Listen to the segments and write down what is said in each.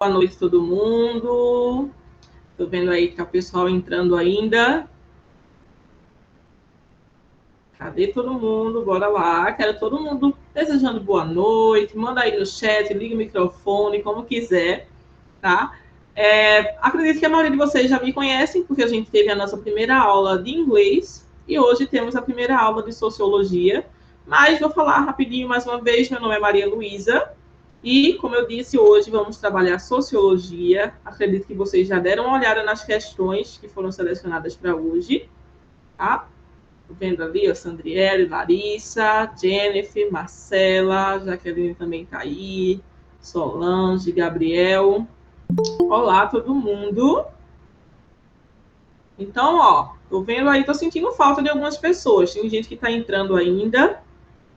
Boa noite, todo mundo. Estou vendo aí que tá o pessoal entrando ainda. Cadê todo mundo? Bora lá. Quero todo mundo desejando boa noite. Manda aí no chat, liga o microfone, como quiser, tá? Acredito que a maioria de vocês já me conhecem, porque a gente teve a nossa primeira aula de inglês e hoje temos a primeira aula de sociologia. Mas vou falar rapidinho mais uma vez. Meu nome é Maria Luísa. E, como eu disse, hoje vamos trabalhar sociologia. Acredito que vocês já deram uma olhada nas questões que foram selecionadas para hoje. Tá? Tô vendo ali, a Sandriele, Larissa, Jennifer, Marcela, Jaqueline também está aí, Solange, Gabriel. Olá, todo mundo. Então, ó, tô vendo aí, tô sentindo falta de algumas pessoas. Tem gente que está entrando ainda,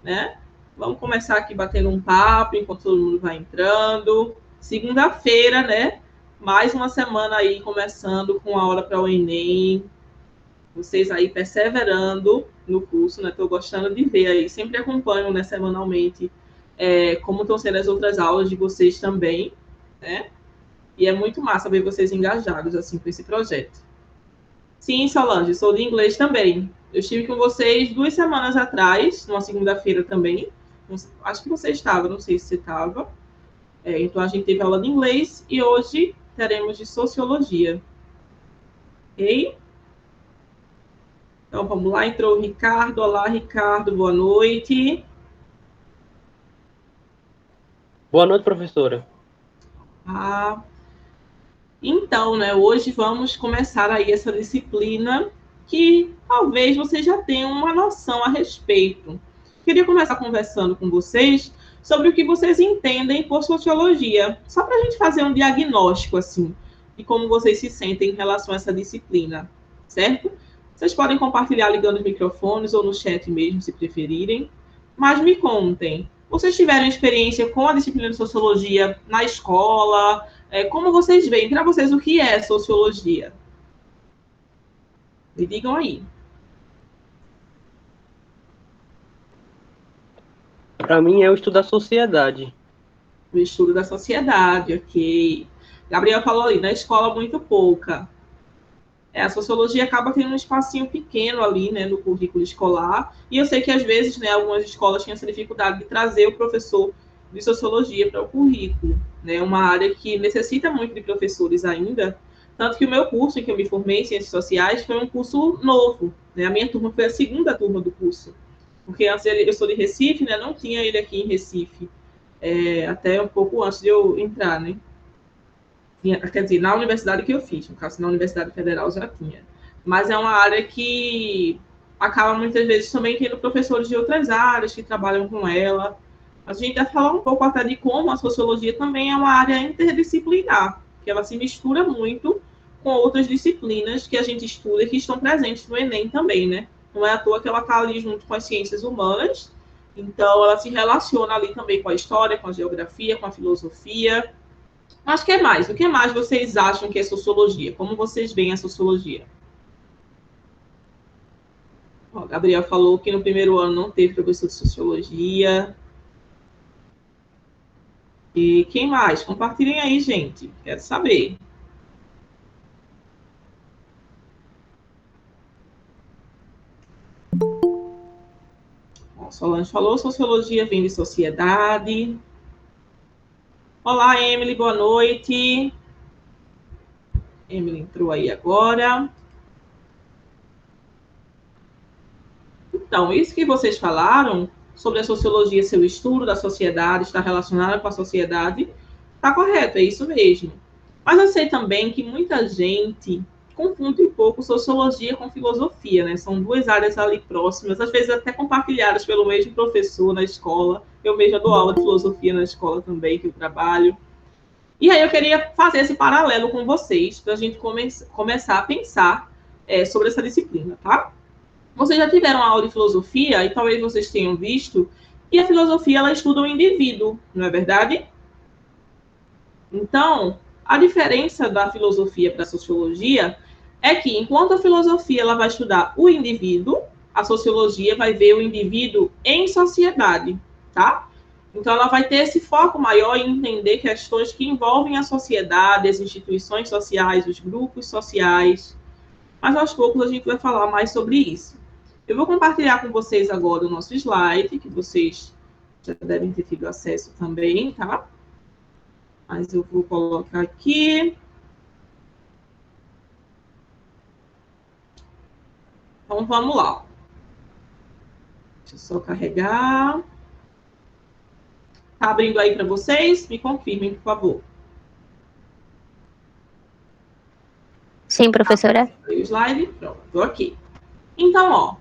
né? Vamos começar aqui batendo um papo enquanto todo mundo vai entrando. Segunda-feira, né? Mais uma semana aí começando com a hora para o Enem. Vocês aí perseverando no curso, né? Estou gostando de ver aí. Sempre acompanho, né, semanalmente, como estão sendo as outras aulas de vocês também, né? E é muito massa ver vocês engajados, assim, com esse projeto. Sim, Solange, sou de inglês também. Eu estive com vocês 2 semanas atrás, numa segunda-feira também. Acho que você estava, não sei se você estava. Então, a gente teve aula de inglês e hoje teremos de sociologia. Ok? Então, vamos lá. Entrou o Ricardo. Olá, Ricardo. Boa noite. Boa noite, professora. Então, né, hoje vamos começar aí essa disciplina que talvez vocês já tenham uma noção a respeito. Queria começar conversando com vocês sobre o que vocês entendem por sociologia, só para a gente fazer um diagnóstico, assim, de como vocês se sentem em relação a essa disciplina, certo? Vocês podem compartilhar ligando os microfones ou no chat mesmo, se preferirem. Mas me contem, vocês tiveram experiência com a disciplina de sociologia na escola? Como vocês veem, para vocês, o que é sociologia? Me digam aí. Para mim é o estudo da sociedade. O estudo da sociedade, ok. Gabriel falou ali, na escola muito pouca. A sociologia acaba tendo um espacinho pequeno ali, né, no currículo escolar. E eu sei que, às vezes, né, algumas escolas tinham essa dificuldade de trazer o professor de sociologia para o currículo. Né, uma área que necessita muito de professores ainda. Tanto que o meu curso, em que eu me formei em Ciências Sociais, foi um curso novo. Né? A minha turma foi a segunda turma do curso. Porque antes eu sou de Recife, né, não tinha ele aqui em Recife. Até um pouco antes de eu entrar, né? Quer dizer, na universidade que eu fiz, no caso, na Universidade Federal já tinha. Mas é uma área que acaba muitas vezes também tendo professores de outras áreas que trabalham com ela. A gente vai falar um pouco até de como a sociologia também é uma área interdisciplinar, que ela se mistura muito com outras disciplinas que a gente estuda e que estão presentes no Enem também, né? Não é à toa que ela está ali junto com as ciências humanas, então ela se relaciona ali também com a história, com a geografia, com a filosofia. Mas o que mais? O que mais vocês acham que é sociologia? Como vocês veem a sociologia? Ó, Gabriel falou que no primeiro ano não teve professor de sociologia. E quem mais? Compartilhem aí, gente. Quero saber. Ó, Solange falou, sociologia vem de sociedade. Olá, Emily, boa noite. Emily entrou aí agora. Então, isso que vocês falaram sobre a sociologia ser o estudo da sociedade, estar relacionada com a sociedade, está correto, é isso mesmo. Mas eu sei também que muita gente confunde um pouco sociologia com filosofia, né? São duas áreas ali próximas, às vezes até compartilhadas pelo mesmo professor na escola. Eu mesma dou aula de filosofia na escola também, que eu trabalho. E aí eu queria fazer esse paralelo com vocês, para a gente começar a pensar sobre essa disciplina, tá? Vocês já tiveram aula de filosofia e talvez vocês tenham visto que a filosofia ela estuda o indivíduo, não é verdade? Então, a diferença da filosofia para a sociologia é que, enquanto a filosofia ela vai estudar o indivíduo, a sociologia vai ver o indivíduo em sociedade, tá? Então, ela vai ter esse foco maior em entender questões que envolvem a sociedade, as instituições sociais, os grupos sociais. Mas, aos poucos, a gente vai falar mais sobre isso. Eu vou compartilhar com vocês agora o nosso slide, que vocês já devem ter tido acesso também, tá? Mas eu vou colocar aqui. Então, vamos lá. Deixa eu só carregar. Tá abrindo aí para vocês? Me confirmem, por favor. Sim, professora. O slide, pronto, ok. Então, ó,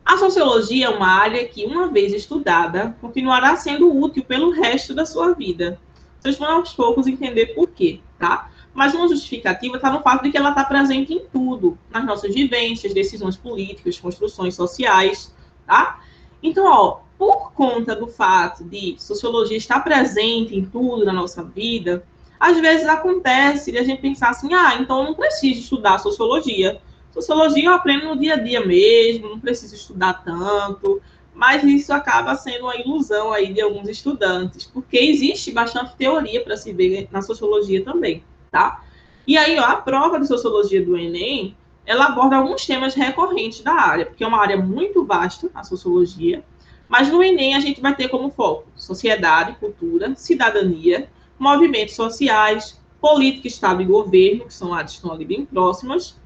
a sociologia é uma área que, uma vez estudada, continuará sendo útil pelo resto da sua vida. Vocês vão aos poucos entender por quê, tá? Mas uma justificativa está no fato de que ela está presente em tudo, nas nossas vivências, decisões políticas, construções sociais, tá? Então, ó, por conta do fato de sociologia estar presente em tudo na nossa vida, às vezes acontece de a gente pensar assim, então eu não preciso estudar sociologia. Sociologia eu aprendo no dia a dia mesmo, não preciso estudar tanto, mas isso acaba sendo uma ilusão aí de alguns estudantes, porque existe bastante teoria para se ver na sociologia também, tá? E aí, ó, a prova de sociologia do Enem, ela aborda alguns temas recorrentes da área, porque é uma área muito vasta, a sociologia, mas no Enem a gente vai ter como foco sociedade, cultura, cidadania, movimentos sociais, política, Estado e governo, que são áreas que estão ali bem próximas,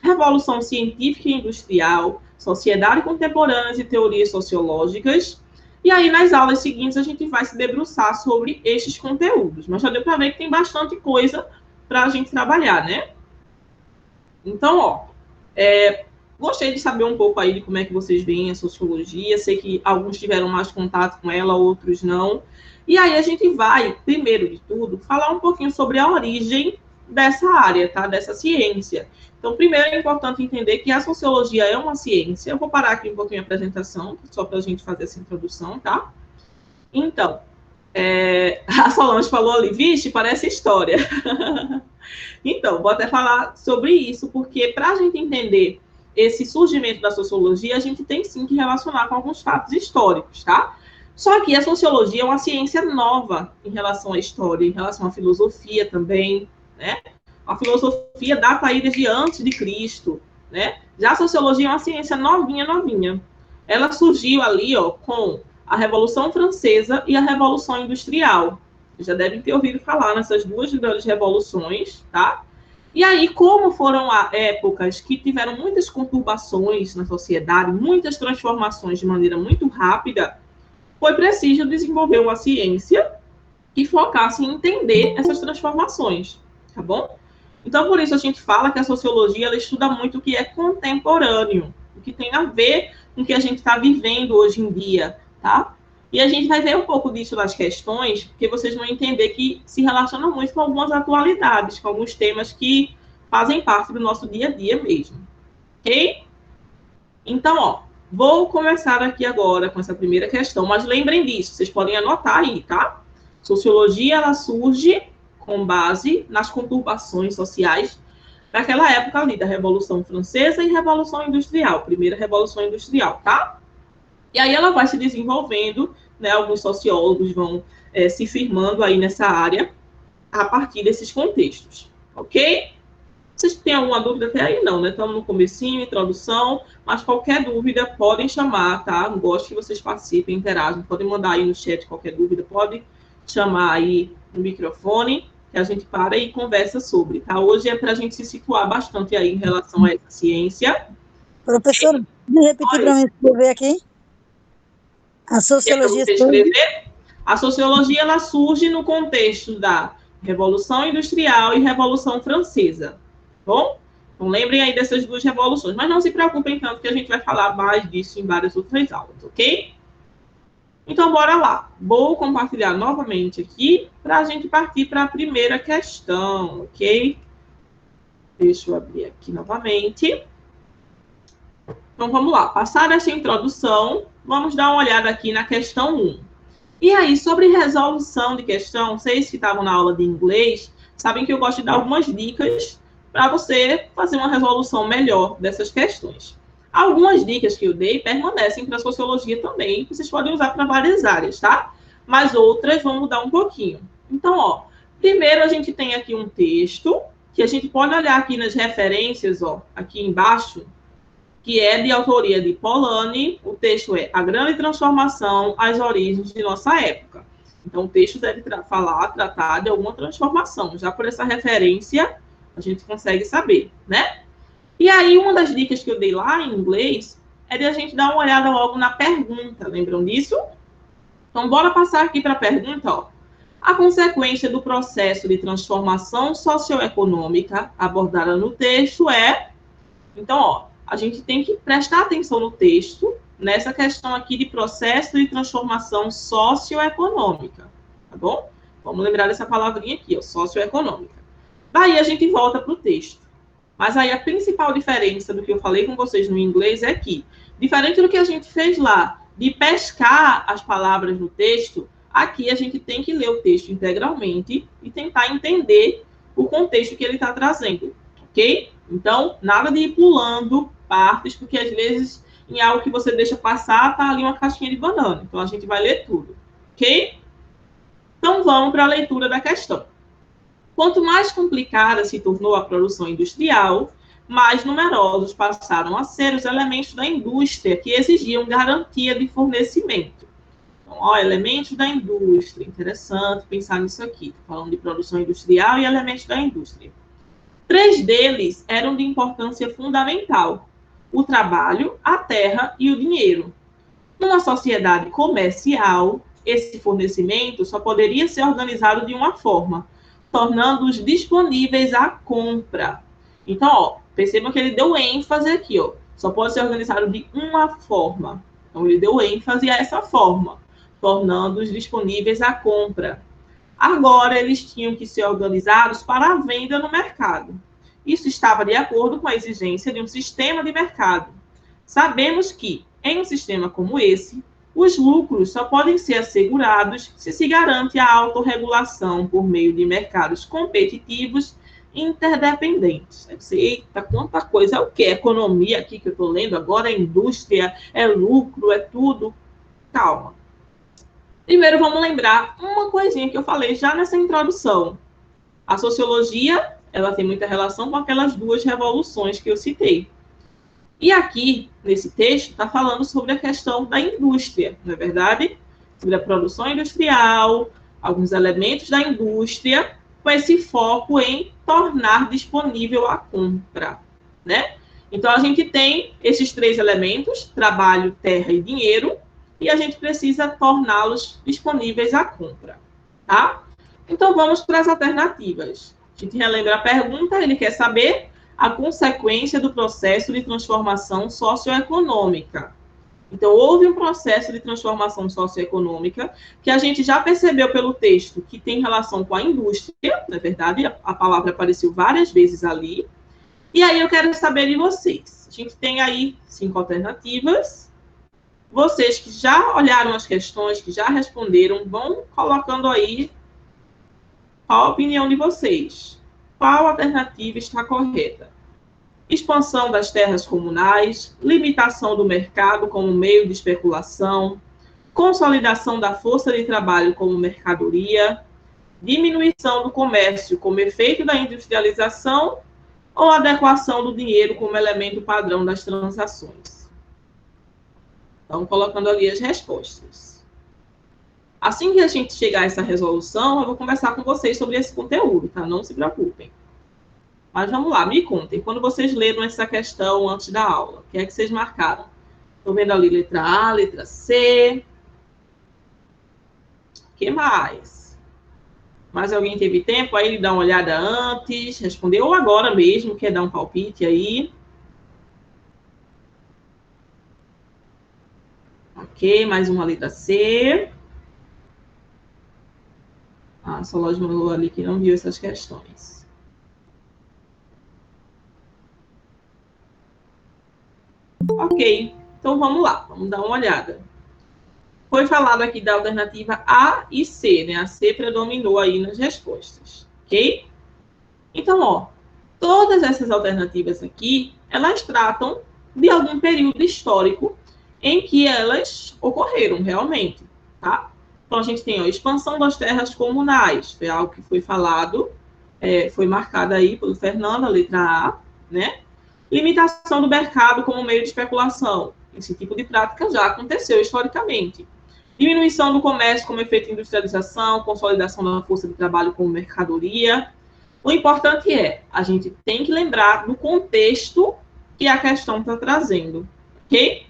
revolução científica e industrial, sociedade contemporânea e teorias sociológicas. E aí, nas aulas seguintes, a gente vai se debruçar sobre estes conteúdos. Mas já deu para ver que tem bastante coisa para a gente trabalhar, né? Então, ó, gostei de saber um pouco aí de como é que vocês veem a sociologia. Sei que alguns tiveram mais contato com ela, outros não. E aí a gente vai, primeiro de tudo, falar um pouquinho sobre a origem dessa área, tá? Dessa ciência. Então, primeiro é importante entender que a sociologia é uma ciência. Eu vou parar aqui um pouquinho a apresentação, só para a gente fazer essa introdução, tá? Então, a Solange falou ali, vixe, parece história. Então, vou até falar sobre isso, porque para a gente entender esse surgimento da sociologia, a gente tem sim que relacionar com alguns fatos históricos, tá? Só que a sociologia é uma ciência nova em relação à história, em relação à filosofia também, né? A filosofia data aí desde antes de Cristo, né? Já a sociologia é uma ciência novinha. Ela surgiu ali, ó, com a Revolução Francesa e a Revolução Industrial. Vocês já devem ter ouvido falar nessas duas grandes revoluções, tá? E aí, como foram épocas que tiveram muitas conturbações na sociedade, muitas transformações de maneira muito rápida, foi preciso desenvolver uma ciência que focasse em entender essas transformações, tá bom? Então, por isso a gente fala que a sociologia ela estuda muito o que é contemporâneo, o que tem a ver com o que a gente está vivendo hoje em dia, tá? E a gente vai ver um pouco disso nas questões, porque vocês vão entender que se relaciona muito com algumas atualidades, com alguns temas que fazem parte do nosso dia a dia mesmo, ok? Então, ó, vou começar aqui agora com essa primeira questão, mas lembrem disso, vocês podem anotar aí, tá? Sociologia, ela surge com base nas conturbações sociais daquela época ali, da Revolução Francesa e Revolução Industrial, primeira Revolução Industrial, tá? E aí ela vai se desenvolvendo, né? Alguns sociólogos vão se firmando aí nessa área a partir desses contextos, ok? Vocês têm alguma dúvida até aí? Não, né? Estamos no comecinho, introdução, mas qualquer dúvida podem chamar, tá? Gosto que vocês participem, interagem, podem mandar aí no chat qualquer dúvida, pode chamar aí no microfone, que a gente para e conversa sobre, tá? Hoje é para a gente se situar bastante aí em relação a essa ciência. Professor, pode repetir para mim escrever aqui? A sociologia... A sociologia, ela surge no contexto da Revolução Industrial e Revolução Francesa, bom? Então, lembrem aí dessas duas revoluções, mas não se preocupem tanto que a gente vai falar mais disso em várias outras aulas, ok? Então, bora lá. Vou compartilhar novamente aqui para a gente partir para a primeira questão, ok? Deixa eu abrir aqui novamente. Então, vamos lá. Passada essa introdução, vamos dar uma olhada aqui na questão 1. E aí, sobre resolução de questão, vocês que estavam na aula de inglês, sabem que eu gosto de dar algumas dicas para você fazer uma resolução melhor dessas questões. Algumas dicas que eu dei permanecem para a sociologia também, que vocês podem usar para várias áreas, tá? mas outras vão mudar um pouquinho. Então, ó, primeiro a gente tem aqui um texto, que a gente pode olhar aqui nas referências, ó, aqui embaixo, que é de autoria de Polanyi. O texto é A Grande Transformação, as Origens de Nossa Época. Então, o texto deve tratar de alguma transformação. Já por essa referência, a gente consegue saber, né? E aí, uma das dicas que eu dei lá em inglês é de a gente dar uma olhada logo na pergunta. Lembram disso? Então, bora passar aqui para a pergunta, ó. A consequência do processo de transformação socioeconômica abordada no texto é... Então, ó, a gente tem que prestar atenção no texto, nessa questão aqui de processo de transformação socioeconômica, tá bom? Vamos lembrar dessa palavrinha aqui, ó, socioeconômica. Daí a gente volta para o texto. Mas aí a principal diferença do que eu falei com vocês no inglês é que, diferente do que a gente fez lá, de pescar as palavras no texto, aqui a gente tem que ler o texto integralmente e tentar entender o contexto que ele está trazendo, ok? Então, nada de ir pulando partes, porque às vezes em algo que você deixa passar, tá ali uma caixinha de banana. Então, a gente vai ler tudo, ok? Então, vamos para a leitura da questão. Quanto mais complicada se tornou a produção industrial, mais numerosos passaram a ser os elementos da indústria que exigiam garantia de fornecimento. Então, ó, elementos da indústria. Interessante pensar nisso aqui. Estou falando de produção industrial e elementos da indústria. 3 deles eram de importância fundamental: o trabalho, a terra e o dinheiro. Numa sociedade comercial, esse fornecimento só poderia ser organizado de uma forma, tornando-os disponíveis à compra. Então, ó, percebam que ele deu ênfase aqui, ó. Só pode ser organizado de uma forma. Então, ele deu ênfase a essa forma, tornando-os disponíveis à compra. Agora, eles tinham que ser organizados para a venda no mercado. Isso estava de acordo com a exigência de um sistema de mercado. Sabemos que, em um sistema como esse, os lucros só podem ser assegurados se se garante a autorregulação por meio de mercados competitivos interdependentes. Eita, quanta coisa! É o que? Economia aqui que eu estou lendo agora, é indústria, é lucro, é tudo. Calma. Primeiro, vamos lembrar uma coisinha que eu falei já nessa introdução. A sociologia, ela tem muita relação com aquelas 2 revoluções que eu citei. E aqui, nesse texto, está falando sobre a questão da indústria, não é verdade? Sobre a produção industrial, alguns elementos da indústria, com esse foco em tornar disponível a compra, né? Então, a gente tem esses 3 elementos, trabalho, terra e dinheiro, e a gente precisa torná-los disponíveis à compra, tá? Então, vamos para as alternativas. A gente relembra a pergunta, ele quer saber a consequência do processo de transformação socioeconômica. Então, houve um processo de transformação socioeconômica que a gente já percebeu pelo texto que tem relação com a indústria, não é verdade? A palavra apareceu várias vezes ali. E aí eu quero saber de vocês. A gente tem aí 5 alternativas. Vocês que já olharam as questões, que já responderam, vão colocando aí qual a opinião de vocês. Qual alternativa está correta? Expansão das terras comunais, limitação do mercado como meio de especulação, consolidação da força de trabalho como mercadoria, diminuição do comércio como efeito da industrialização ou adequação do dinheiro como elemento padrão das transações. Então, colocando ali as respostas. Assim que a gente chegar a essa resolução, eu vou conversar com vocês sobre esse conteúdo, tá? Não se preocupem. Mas vamos lá, me contem. Quando vocês leram essa questão antes da aula, o que é que vocês marcaram? Estou vendo ali letra A, letra C. O que mais? Mais alguém teve tempo aí de dar uma olhada antes, responder, ou agora mesmo, quer dar um palpite aí? Ok, mais uma letra C. A Solange mandou ali que não viu essas questões. Ok, então vamos lá, vamos dar uma olhada. Foi falado aqui da alternativa A e C, né? A C predominou aí nas respostas, ok? Então, ó, todas essas alternativas aqui, elas tratam de algum período histórico em que elas ocorreram realmente, tá? Então, a gente tem a expansão das terras comunais, foi algo que foi falado, foi marcado aí pelo Fernando, a letra A, né? Limitação do mercado como meio de especulação. Esse tipo de prática já aconteceu historicamente. Diminuição do comércio como efeito de industrialização, consolidação da força de trabalho como mercadoria. O importante é, a gente tem que lembrar do contexto que a questão está trazendo, ok?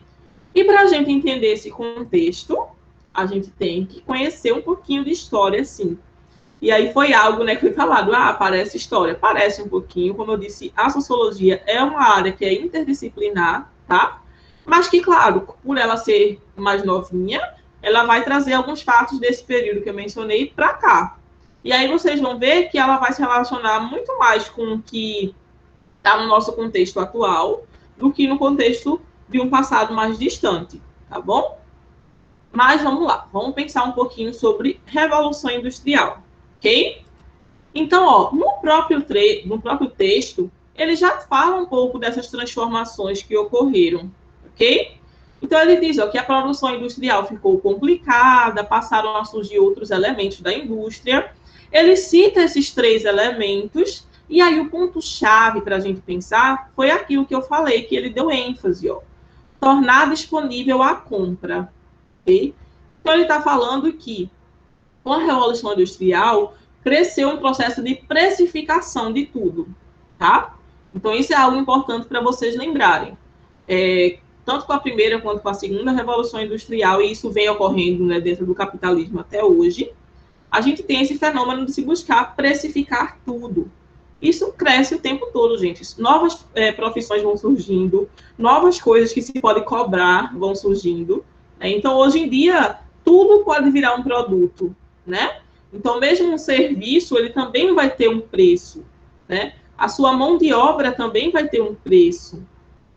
E para a gente entender esse contexto, a gente tem que conhecer um pouquinho de história, sim. E aí foi algo, né, que foi falado, parece história. Parece um pouquinho, como eu disse, a sociologia é uma área que é interdisciplinar, tá? Mas que, claro, por ela ser mais novinha, ela vai trazer alguns fatos desse período que eu mencionei para cá. E aí vocês vão ver que ela vai se relacionar muito mais com o que está no nosso contexto atual do que no contexto de um passado mais distante, tá bom? Mas vamos lá, vamos pensar um pouquinho sobre Revolução Industrial, ok? Então, ó, no próprio texto, ele já fala um pouco dessas transformações que ocorreram, ok? Então, ele diz ó, que a produção industrial ficou complicada, passaram a surgir outros elementos da indústria. Ele cita esses 3 elementos, e aí o ponto-chave para a gente pensar foi aquilo que eu falei, que ele deu ênfase, ó. Tornar disponível a compra, ok? Então, ele está falando que, com a Revolução Industrial, cresceu um processo de precificação de tudo, tá? Então, isso é algo importante para vocês lembrarem. Tanto com a primeira quanto com a segunda Revolução Industrial, e isso vem ocorrendo, né, dentro do capitalismo até hoje, a gente tem esse fenômeno de se buscar precificar tudo. Isso cresce o tempo todo, gente. Novas profissões vão surgindo, novas coisas que se pode cobrar vão surgindo. Né? Então, hoje em dia, tudo pode virar um produto, né? Então, mesmo um serviço, ele também vai ter um preço, né? A sua mão de obra também vai ter um preço.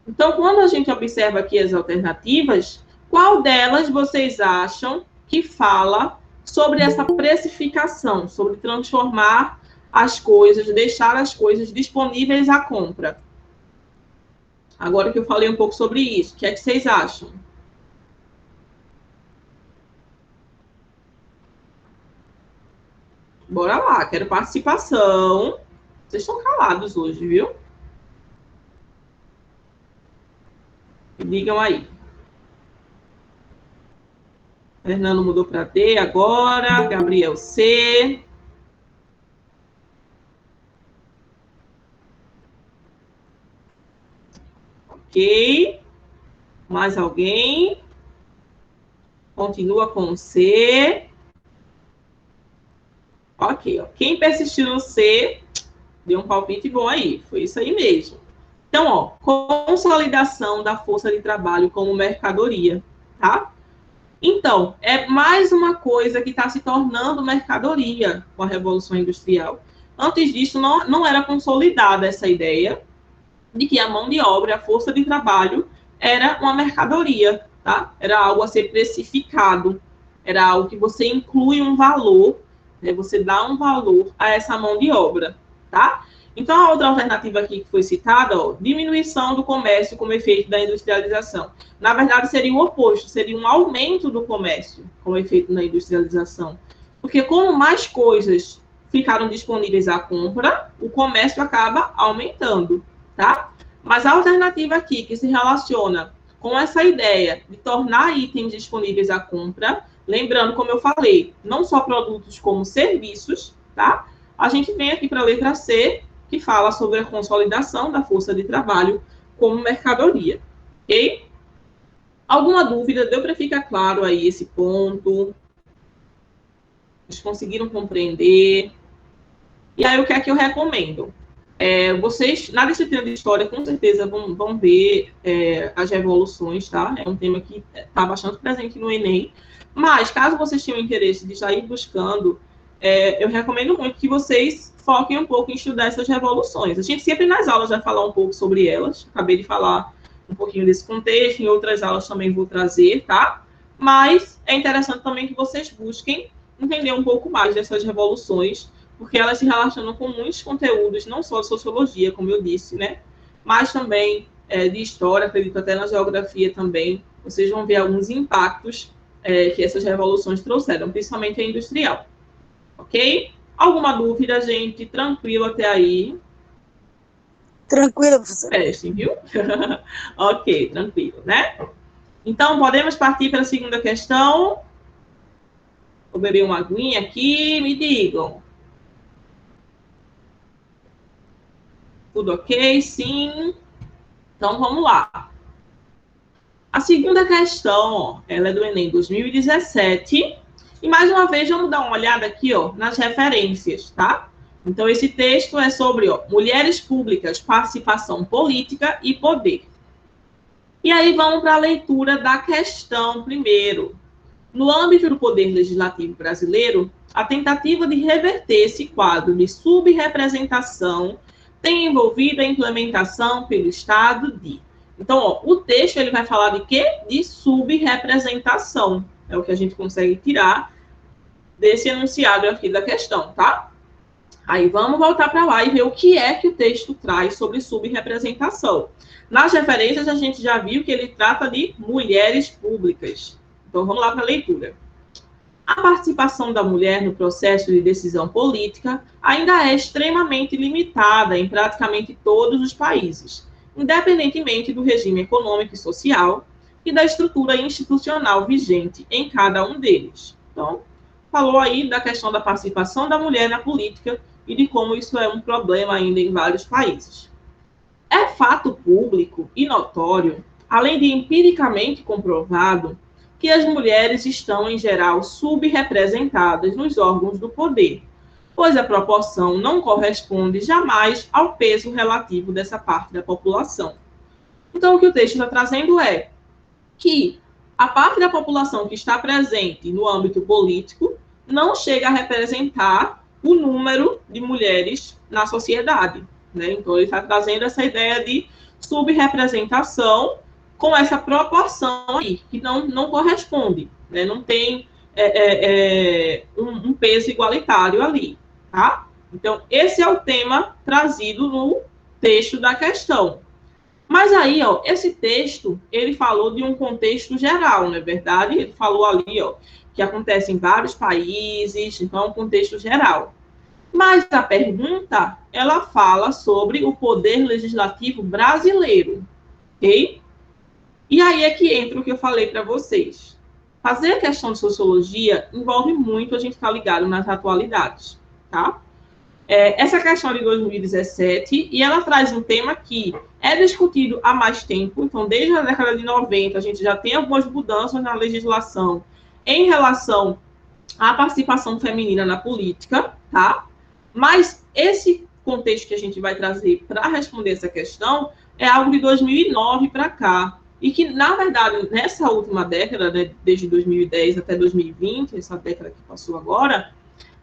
Então, quando a gente observa aqui as alternativas, qual delas vocês acham que fala sobre essa precificação, sobre transformar as coisas, deixar as coisas disponíveis à compra? Agora que eu falei um pouco sobre isso, o que é que vocês acham? Bora lá, quero participação. Vocês estão calados hoje, viu? Digam aí. Fernando mudou para D agora. Gabriel C. Ok. Mais alguém? Continua com C. Ok. Ó. Quem persistiu no C, deu um palpite bom aí. Foi isso aí mesmo. Então, ó, consolidação da força de trabalho como mercadoria, tá? Então, é mais uma coisa que está se tornando mercadoria com a Revolução Industrial. Antes disso, não era consolidada essa ideia de que a mão de obra, a força de trabalho, era uma mercadoria, tá? Era algo a ser precificado, era algo que você inclui um valor, né? Você dá um valor a essa mão de obra, tá? Então, a outra alternativa aqui que foi citada, ó, diminuição do comércio como efeito da industrialização. Na verdade, seria o oposto, seria um aumento do comércio como efeito da industrialização. Porque como mais coisas ficaram disponíveis à compra, o comércio acaba aumentando, tá? Mas a alternativa aqui, que se relaciona com essa ideia de tornar itens disponíveis à compra, lembrando, como eu falei, não só produtos como serviços, tá? A gente vem aqui para a letra C, que fala sobre a consolidação da força de trabalho como mercadoria, ok? Alguma dúvida? Deu para ficar claro aí esse ponto? Vocês conseguiram compreender? E aí, o que é que eu recomendo? Vocês, na disciplina de História, com certeza vão ver as revoluções, tá? É um tema que está bastante presente no Enem. Mas, caso vocês tenham interesse de já ir buscando, eu recomendo muito que vocês foquem um pouco em estudar essas revoluções. A gente sempre nas aulas vai falar um pouco sobre elas. Acabei de falar um pouquinho desse contexto, em outras aulas também vou trazer, tá? Mas é interessante também que vocês busquem entender um pouco mais dessas revoluções, porque elas se relacionam com muitos conteúdos, não só de sociologia, como eu disse, né? Mas também de história, acredito até na geografia também. Vocês vão ver alguns impactos que essas revoluções trouxeram, principalmente a industrial. Ok? Alguma dúvida, gente? Tranquilo até aí? Tranquilo, professora. Testem, viu? Ok, tranquilo, né? Então, podemos partir para a segunda questão. Vou beber uma aguinha aqui, me digam. Tudo ok? Sim. Então, vamos lá. A segunda questão, ó, ela é do Enem 2017. E, mais uma vez, vamos dar uma olhada aqui, ó, nas referências, tá? Então, esse texto é sobre, ó, mulheres públicas, participação política e poder. E aí, vamos para a leitura da questão primeiro. No âmbito do Poder Legislativo brasileiro, a tentativa de reverter esse quadro de subrepresentação tem envolvido a implementação pelo Estado de... Então, ó, o texto ele vai falar de quê? De subrepresentação. É o que a gente consegue tirar desse enunciado aqui da questão, tá? Aí vamos voltar para lá e ver o que é que o texto traz sobre subrepresentação. Nas referências, a gente já viu que ele trata de mulheres públicas. Então, vamos lá para a leitura. A participação da mulher no processo de decisão política ainda é extremamente limitada em praticamente todos os países, independentemente do regime econômico e social e da estrutura institucional vigente em cada um deles. Então, falou aí da questão da participação da mulher na política e de como isso é um problema ainda em vários países. É fato público e notório, além de empiricamente comprovado, que as mulheres estão, em geral, subrepresentadas nos órgãos do poder, pois a proporção não corresponde jamais ao peso relativo dessa parte da população. Então, o que o texto está trazendo é que a parte da população que está presente no âmbito político não chega a representar o número de mulheres na sociedade, né? Então, ele está trazendo essa ideia de subrepresentação com essa proporção aí, que não corresponde, né? Não tem um peso igualitário ali, tá? Então, esse é o tema trazido no texto da questão. Mas aí, ó, esse texto, ele falou de um contexto geral, não é verdade? Ele falou ali, ó, que acontece em vários países, então é um contexto geral. Mas a pergunta, ela fala sobre o poder legislativo brasileiro, ok? E aí é que entra o que eu falei para vocês. Fazer a questão de sociologia envolve muito a gente estar ligado nas atualidades, tá? Essa questão de 2017, e ela traz um tema que é discutido há mais tempo, então desde a década de 90 a gente já tem algumas mudanças na legislação em relação à participação feminina na política, tá? Mas esse contexto que a gente vai trazer para responder essa questão é algo de 2009 para cá, e que, na verdade, nessa última década, né, desde 2010 até 2020, essa década que passou agora,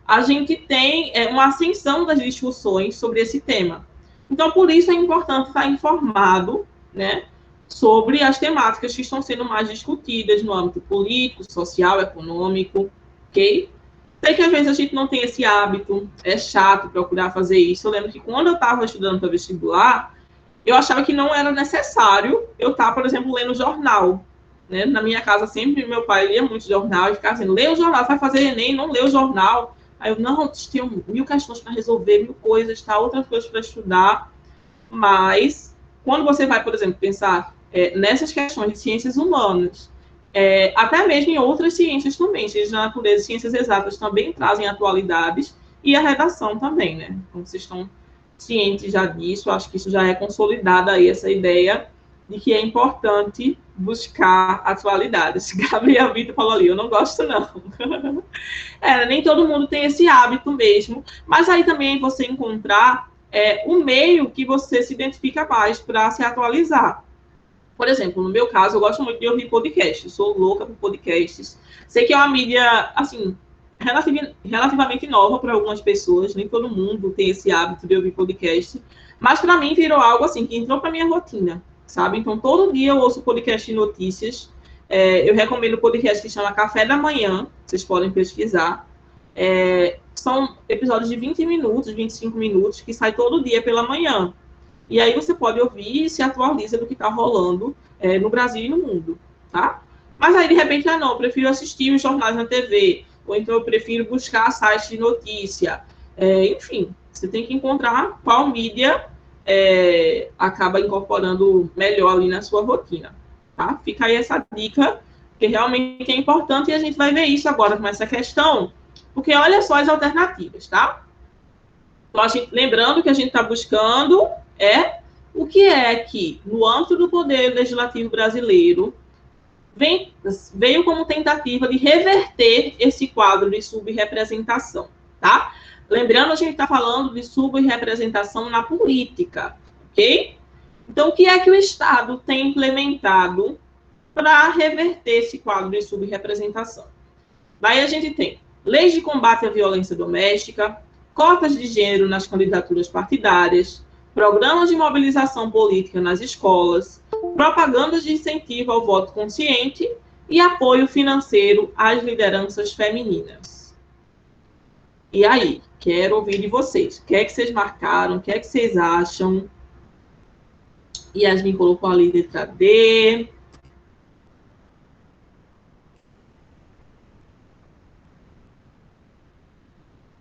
a gente tem uma ascensão das discussões sobre esse tema. Então, por isso é importante estar informado, né, sobre as temáticas que estão sendo mais discutidas no âmbito político, social, econômico, ok? Sei que às vezes a gente não tem esse hábito, é chato procurar fazer isso. Eu lembro que quando eu estava estudando para vestibular, eu achava que não era necessário eu estar, por exemplo, lendo jornal, né? Na minha casa sempre meu pai lia muito jornal e ficava dizendo, lê o jornal, vai fazer Enem, não lê o jornal. Aí eu, não, tinha 1000 questões para resolver, 1000 coisas, tá? Outras coisas para estudar. Mas, quando você vai, por exemplo, pensar nessas questões de ciências humanas, até mesmo em outras ciências também, ciências da natureza, ciências exatas também trazem atualidades, e a redação também, né? Então, vocês estão cientes já disso, acho que isso já é consolidada aí, essa ideia de que é importante buscar atualidades. Gabriel Vitor falou ali, eu não gosto não. Nem todo mundo tem esse hábito mesmo, mas aí também você encontrar o meio que você se identifica mais para se atualizar. Por exemplo, no meu caso, eu gosto muito de ouvir podcasts, sou louca por podcasts. Sei que é uma mídia, assim, relativamente nova para algumas pessoas, nem todo mundo tem esse hábito de ouvir podcast, mas para mim virou algo assim, que entrou para minha rotina, sabe? Então, todo dia eu ouço podcast de notícias. Eu recomendo o podcast que chama Café da Manhã, vocês podem pesquisar. São episódios de 20 minutos, 25 minutos, que sai todo dia pela manhã. E aí você pode ouvir e se atualiza do que está rolando no Brasil e no mundo, tá? Mas aí, de repente, não, eu prefiro assistir os jornais na TV, ou então eu prefiro buscar sites de notícia. Enfim, você tem que encontrar qual mídia acaba incorporando melhor ali na sua rotina, tá? Fica aí essa dica, que realmente é importante, e a gente vai ver isso agora com essa questão, porque olha só as alternativas, tá? Então, lembrando que a gente está buscando o que é que, no âmbito do Poder Legislativo brasileiro, veio como tentativa de reverter esse quadro de subrepresentação, tá? Lembrando, a gente está falando de subrepresentação na política, ok? Então, o que é que o Estado tem implementado para reverter esse quadro de subrepresentação? Daí a gente tem leis de combate à violência doméstica, cotas de gênero nas candidaturas partidárias, programas de mobilização política nas escolas, propagandas de incentivo ao voto consciente e apoio financeiro às lideranças femininas. E aí, quero ouvir de vocês. O que é que vocês marcaram? O que é que vocês acham? Yasmin colocou ali letra D.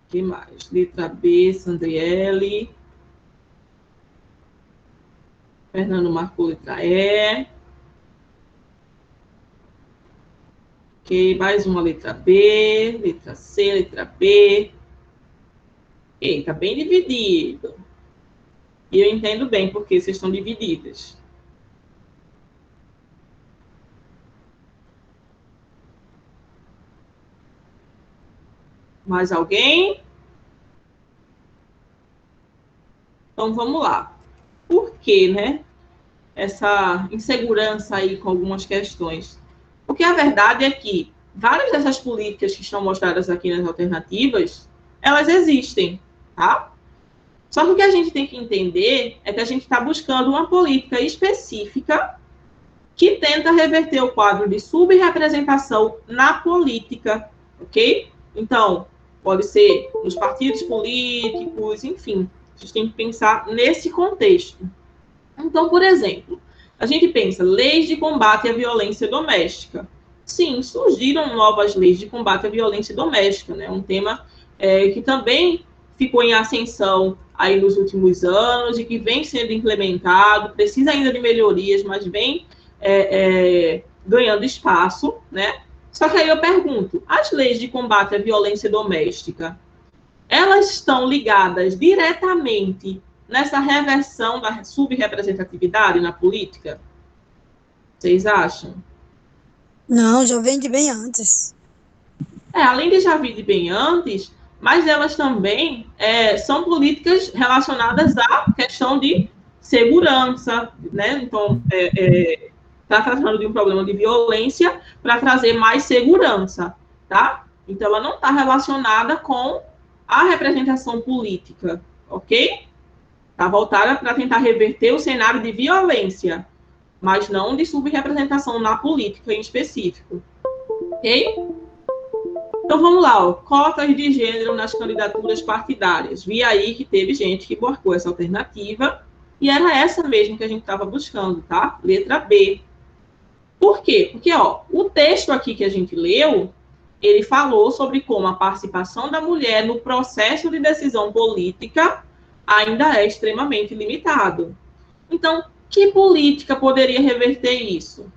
O que mais? Letra B, Sandriele. Fernando marcou letra E. Ok, mais uma letra B, letra C, letra B. Ok, tá bem dividido. E eu entendo bem porque vocês estão divididas. Mais alguém? Então, vamos lá. Por que, né? Essa insegurança aí com algumas questões. Porque a verdade é que várias dessas políticas que estão mostradas aqui nas alternativas, elas existem, tá? Só que o que a gente tem que entender é que a gente está buscando uma política específica que tenta reverter o quadro de subrepresentação na política, ok? Então, pode ser nos partidos políticos, enfim. A gente tem que pensar nesse contexto. Então, por exemplo, a gente pensa leis de combate à violência doméstica. Sim, surgiram novas leis de combate à violência doméstica, né? Um tema que também ficou em ascensão aí nos últimos anos e que vem sendo implementado, precisa ainda de melhorias, mas vem ganhando espaço, né? Só que aí eu pergunto, as leis de combate à violência doméstica, elas estão ligadas diretamente nessa reversão da subrepresentatividade na política? Vocês acham? Não, já vem de bem antes. Além de já vir de bem antes, mas elas também são políticas relacionadas à questão de segurança, né? Então, está tratando de um problema de violência para trazer mais segurança, tá? Então, ela não está relacionada com a representação política, ok? Está voltada para tentar reverter o cenário de violência, mas não de subrepresentação na política em específico, ok? Então, vamos lá, ó. Cotas de gênero nas candidaturas partidárias. Vi aí que teve gente que marcou essa alternativa, e era essa mesmo que a gente estava buscando, tá? Letra B. Por quê? Porque, ó, o texto aqui que a gente leu, ele falou sobre como a participação da mulher no processo de decisão política ainda é extremamente limitado. Então, que política poderia reverter isso?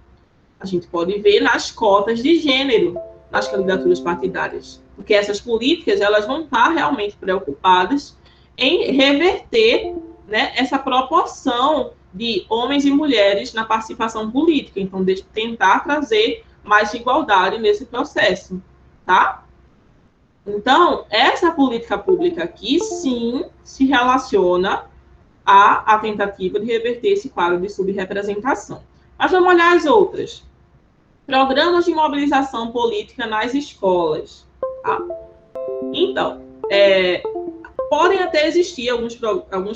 A gente pode ver nas cotas de gênero nas candidaturas partidárias, porque essas políticas elas vão estar realmente preocupadas em reverter, né, essa proporção de homens e mulheres na participação política, então de tentar trazer mais igualdade nesse processo, tá? Então, essa política pública aqui, sim, se relaciona à tentativa de reverter esse quadro de subrepresentação. Mas vamos olhar as outras. Programas de mobilização política nas escolas. Tá? Então, podem até existir alguns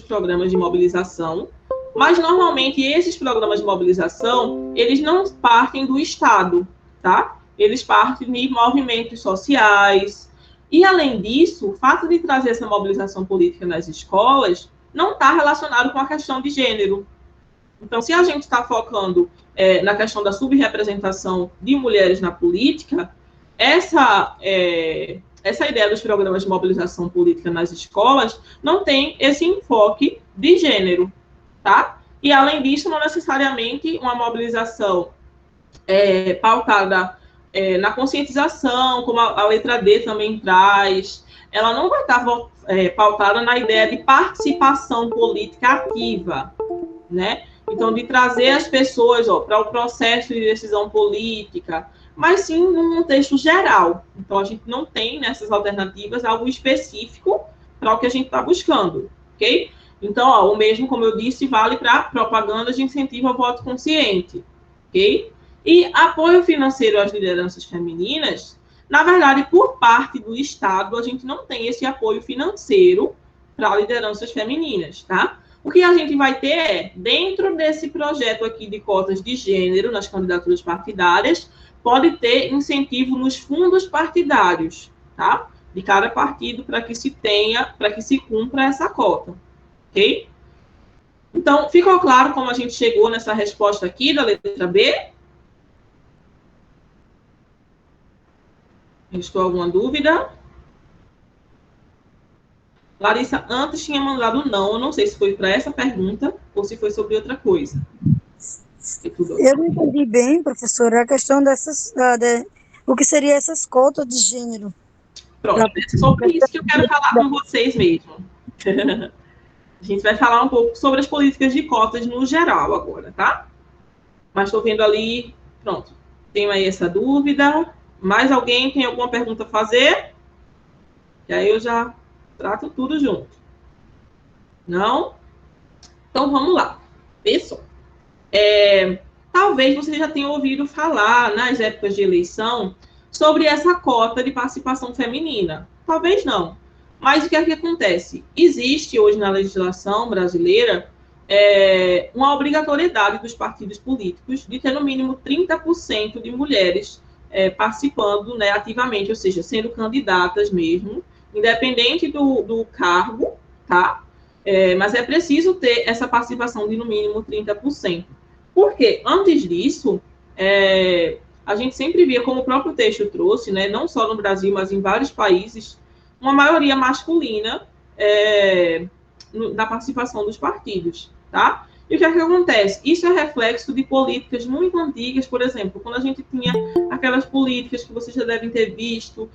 programas de mobilização, mas normalmente esses programas de mobilização, eles não partem do Estado, tá? Eles partem de movimentos sociais. E, além disso, o fato de trazer essa mobilização política nas escolas não está relacionado com a questão de gênero. Então, se a gente está focando na questão da subrepresentação de mulheres na política, essa ideia dos programas de mobilização política nas escolas não tem esse enfoque de gênero, tá? E, além disso, não necessariamente uma mobilização pautada na conscientização, como a letra D também traz, ela não vai estar pautada na ideia de participação política ativa, né? Então, de trazer as pessoas para o processo de decisão política, mas sim num contexto geral. Então, a gente não tem nessas alternativas algo específico para o que a gente está buscando, ok? Então, o mesmo, como eu disse, vale para propaganda de incentivo ao voto consciente, ok? E apoio financeiro às lideranças femininas, na verdade, por parte do Estado, a gente não tem esse apoio financeiro para lideranças femininas, tá? O que a gente vai ter dentro desse projeto aqui de cotas de gênero nas candidaturas partidárias, pode ter incentivo nos fundos partidários, tá? De cada partido para que se cumpra essa cota, ok? Então, ficou claro como a gente chegou nessa resposta aqui da letra B? Restou alguma dúvida? Larissa, antes tinha mandado não, eu não sei se foi para essa pergunta ou se foi sobre outra coisa. Eu não entendi bem, professora, a questão dessas, o que seriam essas cotas de gênero. Pronto, é sobre isso que eu quero falar com vocês mesmo. A gente vai falar um pouco sobre as políticas de cotas no geral agora, tá? Mas estou vendo ali, pronto, tenho aí essa dúvida. Mais alguém tem alguma pergunta a fazer? E aí eu já trato tudo junto. Não? Então, vamos lá. Pessoal, talvez você já tenha ouvido falar, nas épocas de eleição, sobre essa cota de participação feminina. Talvez não. Mas o que é que acontece? Existe hoje na legislação brasileira uma obrigatoriedade dos partidos políticos de ter no mínimo 30% de mulheres participando, né, ativamente, ou seja, sendo candidatas mesmo, independente do cargo, tá? Mas é preciso ter essa participação de no mínimo 30%. Por quê? Antes disso, a gente sempre via, como o próprio texto trouxe, né, não só no Brasil, mas em vários países, uma maioria masculina na participação dos partidos, tá? E o que é que acontece? Isso é reflexo de políticas muito antigas, por exemplo, quando a gente tinha aquelas políticas que vocês já devem ter visto,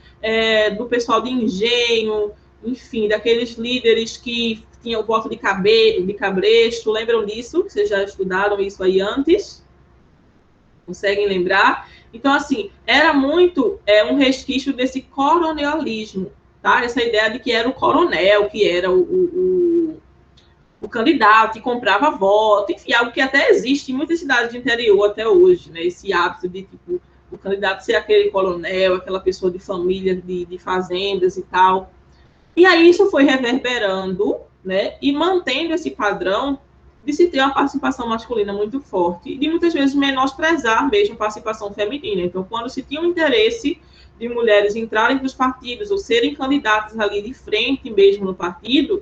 do pessoal de engenho, enfim, daqueles líderes que tinham o voto de cabresto, lembram disso? Vocês já estudaram isso aí antes? Conseguem lembrar? Então, assim, era muito um resquício desse coronelismo, tá? Essa ideia de que era o coronel, que era o candidato que comprava voto, enfim, algo que até existe em muitas cidades de interior até hoje, né? Esse hábito de, tipo, o candidato ser aquele coronel, aquela pessoa de família, de fazendas e tal. E aí isso foi reverberando, né? E mantendo esse padrão de se ter uma participação masculina muito forte e de muitas vezes menosprezar mesmo a participação feminina. Então, quando se tinha um interesse de mulheres entrarem para os partidos ou serem candidatas ali de frente mesmo no partido,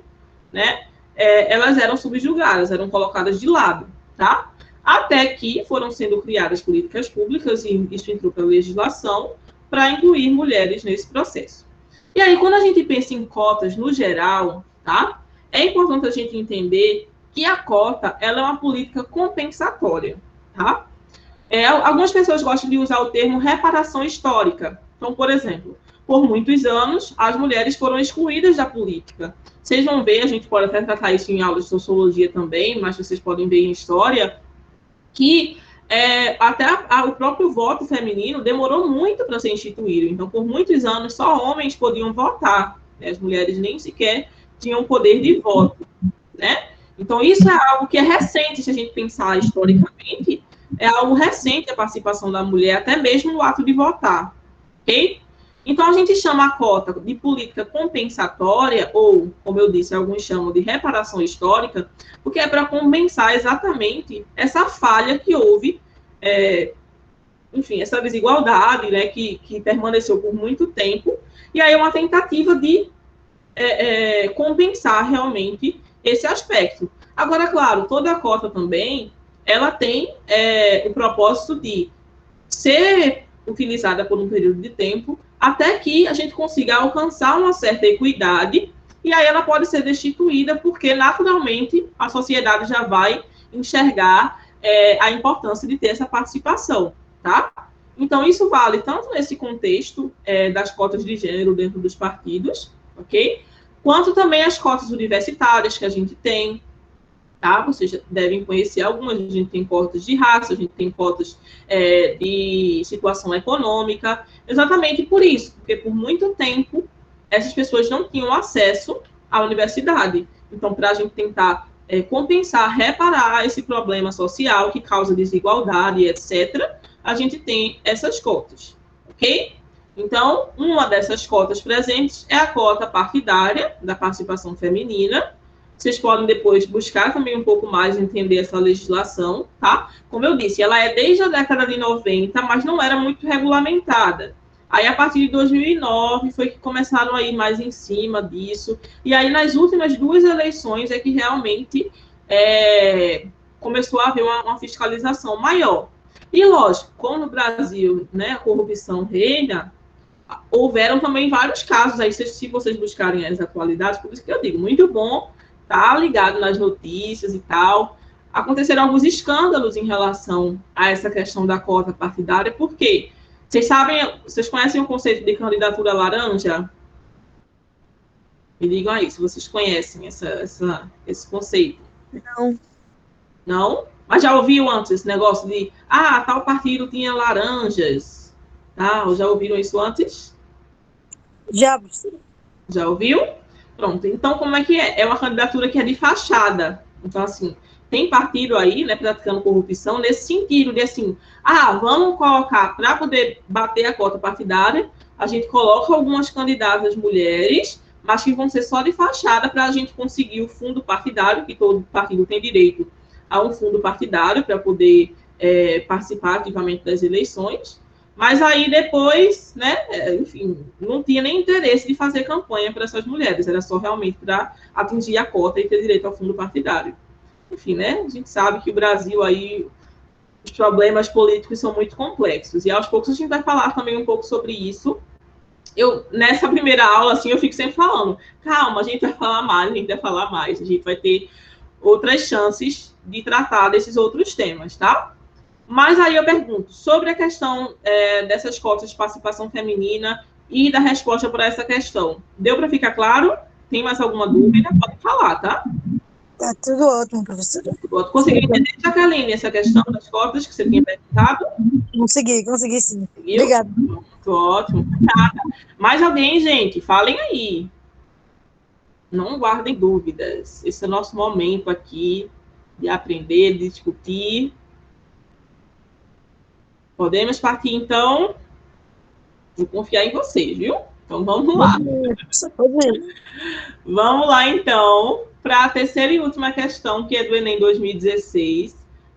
né? Elas eram subjugadas, eram colocadas de lado, tá? Até que foram sendo criadas políticas públicas, e isso entrou pela legislação, para incluir mulheres nesse processo. E aí, quando a gente pensa em cotas no geral, tá? É importante a gente entender que a cota, ela é uma política compensatória, tá? Algumas pessoas gostam de usar o termo reparação histórica. Então, por exemplo, por muitos anos, as mulheres foram excluídas da política. Vocês vão ver, a gente pode até tratar isso em aulas de sociologia também, mas vocês podem ver em história, que até o próprio voto feminino demorou muito para ser instituído. Então, por muitos anos, só homens podiam votar, né? As mulheres nem sequer tinham poder de voto, né? Então, isso é algo que é recente, se a gente pensar historicamente, é algo recente a participação da mulher, até mesmo no ato de votar, ok? Então, a gente chama a cota de política compensatória, ou, como eu disse, alguns chamam de reparação histórica, porque é para compensar exatamente essa falha que houve, enfim, essa desigualdade, né, que permaneceu por muito tempo, e aí é uma tentativa de compensar realmente esse aspecto. Agora, claro, toda a cota também, ela tem o propósito de ser utilizada por um período de tempo até que a gente consiga alcançar uma certa equidade, e aí ela pode ser destituída, porque naturalmente a sociedade já vai enxergar a importância de ter essa participação, tá? Então, isso vale tanto nesse contexto das cotas de gênero dentro dos partidos, ok? Quanto também as cotas universitárias que a gente tem, tá? Vocês devem conhecer algumas. A gente tem cotas de raça, a gente tem cotas de situação econômica, exatamente por isso, porque por muito tempo essas pessoas não tinham acesso à universidade. Então, para a gente tentar compensar, reparar esse problema social que causa desigualdade, etc., a gente tem essas cotas, ok? Então, uma dessas cotas presentes é a cota partidária da participação feminina. Vocês podem depois buscar também um pouco mais, entender essa legislação, tá? Como eu disse, ela é desde a década de 90, mas não era muito regulamentada. Aí, a partir de 2009, foi que começaram a ir mais em cima disso. E aí, nas últimas 2 eleições, é que realmente começou a haver uma fiscalização maior. E, lógico, como no Brasil, né, a corrupção reina, houveram também vários casos, aí se vocês buscarem as atualidades, por isso que eu digo, muito bom estar ligado nas notícias e tal. Aconteceram alguns escândalos em relação a essa questão da cota partidária, porque vocês conhecem o conceito de candidatura laranja? Me digam aí, se vocês conhecem esse conceito. Não. Não? Mas já ouviu antes esse negócio de, tal partido tinha laranjas, tá? Já ouviram isso antes? Já. Já ouviu? Pronto, então como é que é? É uma candidatura que é de fachada. Então, assim, tem partido aí, né, praticando corrupção nesse sentido de, assim, vamos colocar, para poder bater a cota partidária, a gente coloca algumas candidatas mulheres, mas que vão ser só de fachada para a gente conseguir o fundo partidário, que todo partido tem direito a um fundo partidário para poder participar ativamente das eleições, mas aí depois, né, enfim, não tinha nem interesse de fazer campanha para essas mulheres, era só realmente para atingir a cota e ter direito ao fundo partidário. Enfim, né, a gente sabe que o Brasil aí, os problemas políticos são muito complexos, e aos poucos a gente vai falar também um pouco sobre isso. Nessa primeira aula, assim, eu fico sempre falando, calma, a gente vai falar mais, a gente vai ter outras chances de tratar desses outros temas, tá? Mas aí eu pergunto, sobre a questão dessas cotas de participação feminina e da resposta para essa questão, deu para ficar claro? Tem mais alguma dúvida? Pode falar, tá? Tá tudo ótimo, professora. Conseguiu entender, Jacqueline, essa questão das cotas que você tinha perguntado? Consegui sim. Conseguiu? Obrigada. Muito ótimo. Mais alguém, gente? Falem aí. Não guardem dúvidas. Esse é o nosso momento aqui de aprender, de discutir. Podemos partir, então? Vou confiar em vocês, viu? Então, vamos lá. Vamos lá, então, para a terceira e última questão, que é do Enem 2016.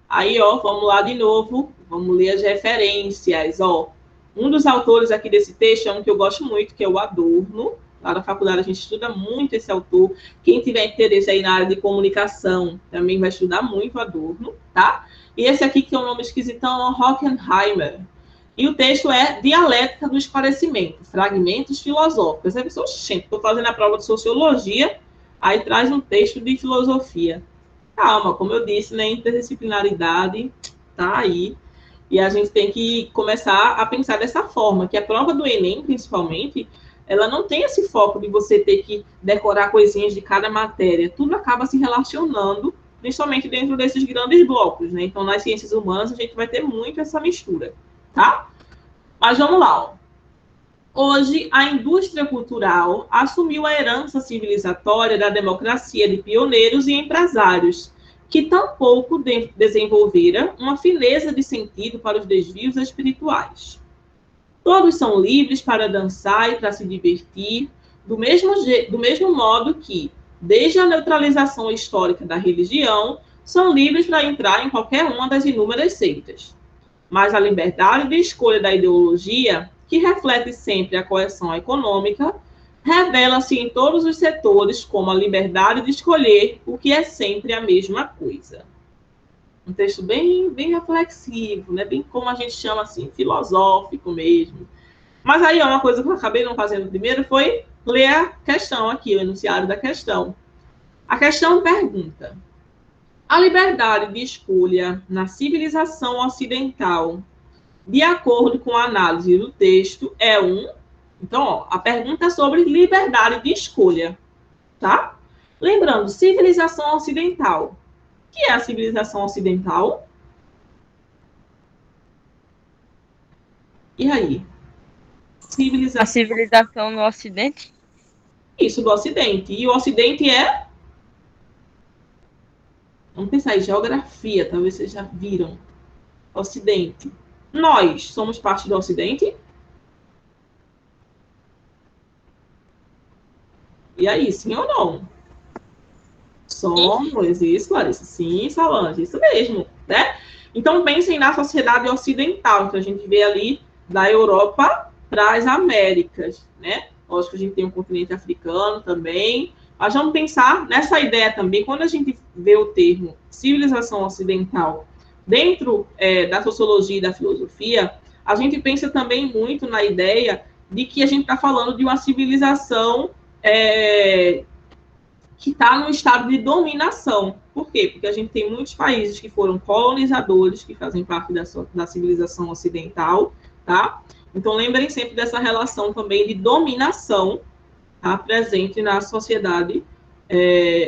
Aí, vamos lá de novo. Vamos ler as referências, Um dos autores aqui desse texto é um que eu gosto muito, que é o Adorno. Lá na faculdade a gente estuda muito esse autor. Quem tiver interesse aí na área de comunicação também vai estudar muito Adorno, tá? E esse aqui, que é um nome esquisitão, é o Horkheimer. E o texto é Dialética do Esclarecimento, Fragmentos Filosóficos. Aí a pessoa, gente, estou fazendo a prova de sociologia, aí traz um texto de filosofia. Calma, como eu disse, né, interdisciplinaridade tá aí. E a gente tem que começar a pensar dessa forma, que a prova do Enem, principalmente, ela não tem esse foco de você ter que decorar coisinhas de cada matéria. Tudo acaba se relacionando, principalmente dentro desses grandes blocos, né? Então, nas ciências humanas, a gente vai ter muito essa mistura, tá? Mas vamos lá, Hoje, a indústria cultural assumiu a herança civilizatória da democracia de pioneiros e empresários, que tampouco desenvolveram uma fineza de sentido para os desvios espirituais. Todos são livres para dançar e para se divertir, do mesmo modo que, desde a neutralização histórica da religião, são livres para entrar em qualquer uma das inúmeras seitas. Mas a liberdade de escolha da ideologia, que reflete sempre a coerção econômica, revela-se em todos os setores como a liberdade de escolher o que é sempre a mesma coisa. Um texto bem reflexivo, né? Bem como a gente chama assim, filosófico mesmo. Mas aí, uma coisa que eu acabei não fazendo primeiro foi ler a questão aqui, o enunciado da questão. A questão pergunta: a liberdade de escolha na civilização ocidental, de acordo com a análise do texto, é um... Então, ó, a pergunta é sobre liberdade de escolha, tá? Lembrando, civilização ocidental. O que é a civilização ocidental? E aí? A civilização no Ocidente? Isso, do Ocidente. E o Ocidente é... Vamos pensar em geografia, talvez vocês já viram. Ocidente. Nós somos parte do Ocidente? E aí, sim ou não? Somos, isso, Larissa. Sim, Solange, isso mesmo, né? Então, pensem na sociedade ocidental, que a gente vê ali da Europa para as Américas, né? Lógico que a gente tem um continente africano também, mas vamos pensar nessa ideia também, quando a gente vê o termo civilização ocidental dentro da sociologia e da filosofia, a gente pensa também muito na ideia de que a gente está falando de uma civilização que está num estado de dominação. Por quê? Porque a gente tem muitos países que foram colonizadores, que fazem parte da civilização ocidental, tá? Então, lembrem sempre dessa relação também de dominação, tá? Presente na sociedade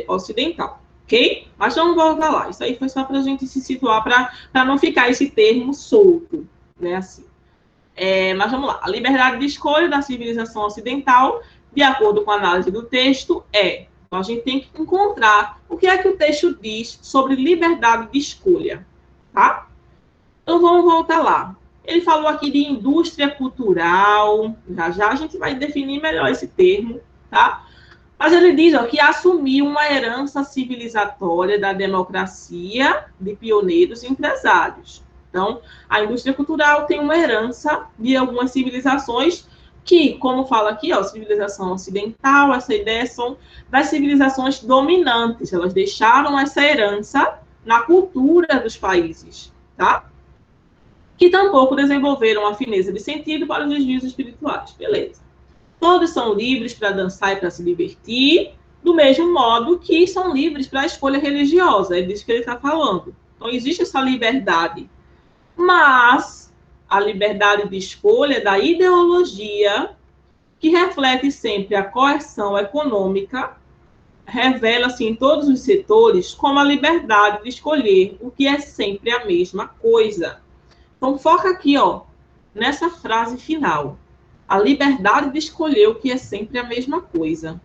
ocidental, ok? Mas vamos voltar lá. Isso aí foi só para a gente se situar, para não ficar esse termo solto, né? Assim. Mas vamos lá. A liberdade de escolha da civilização ocidental, de acordo com a análise do texto, então, a gente tem que encontrar o que é que o texto diz sobre liberdade de escolha, tá? Então, vamos voltar lá. Ele falou aqui de indústria cultural, já a gente vai definir melhor esse termo, tá? Mas ele diz que assumiu uma herança civilizatória da democracia de pioneiros e empresários. Então, a indústria cultural tem uma herança de algumas civilizações que, como fala aqui, civilização ocidental, essa ideia são das civilizações dominantes, elas deixaram essa herança na cultura dos países, tá? Que tampouco desenvolveram a fineza de sentido para os desvios espirituais, beleza. Todos são livres para dançar e para se divertir, do mesmo modo que são livres para a escolha religiosa, é disso que ele está falando. Então, existe essa liberdade, mas a liberdade de escolha da ideologia, que reflete sempre a coerção econômica, revela-se em todos os setores como a liberdade de escolher o que é sempre a mesma coisa. Então, foca aqui, nessa frase final. A liberdade de escolher o que é sempre a mesma coisa.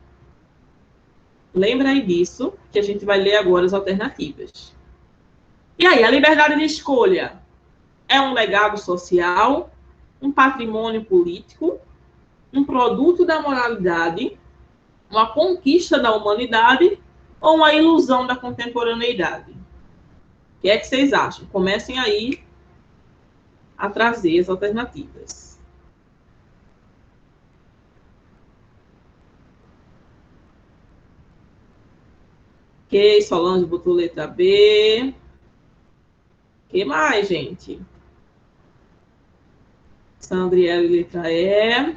Lembra aí disso, que a gente vai ler agora as alternativas. E aí, a liberdade de escolha é um legado social, um patrimônio político, um produto da moralidade, uma conquista da humanidade ou uma ilusão da contemporaneidade? O que é que vocês acham? Comecem aí a trazer as alternativas. Ok, Solange botou letra B. O que mais, gente? Sandriele, letra E.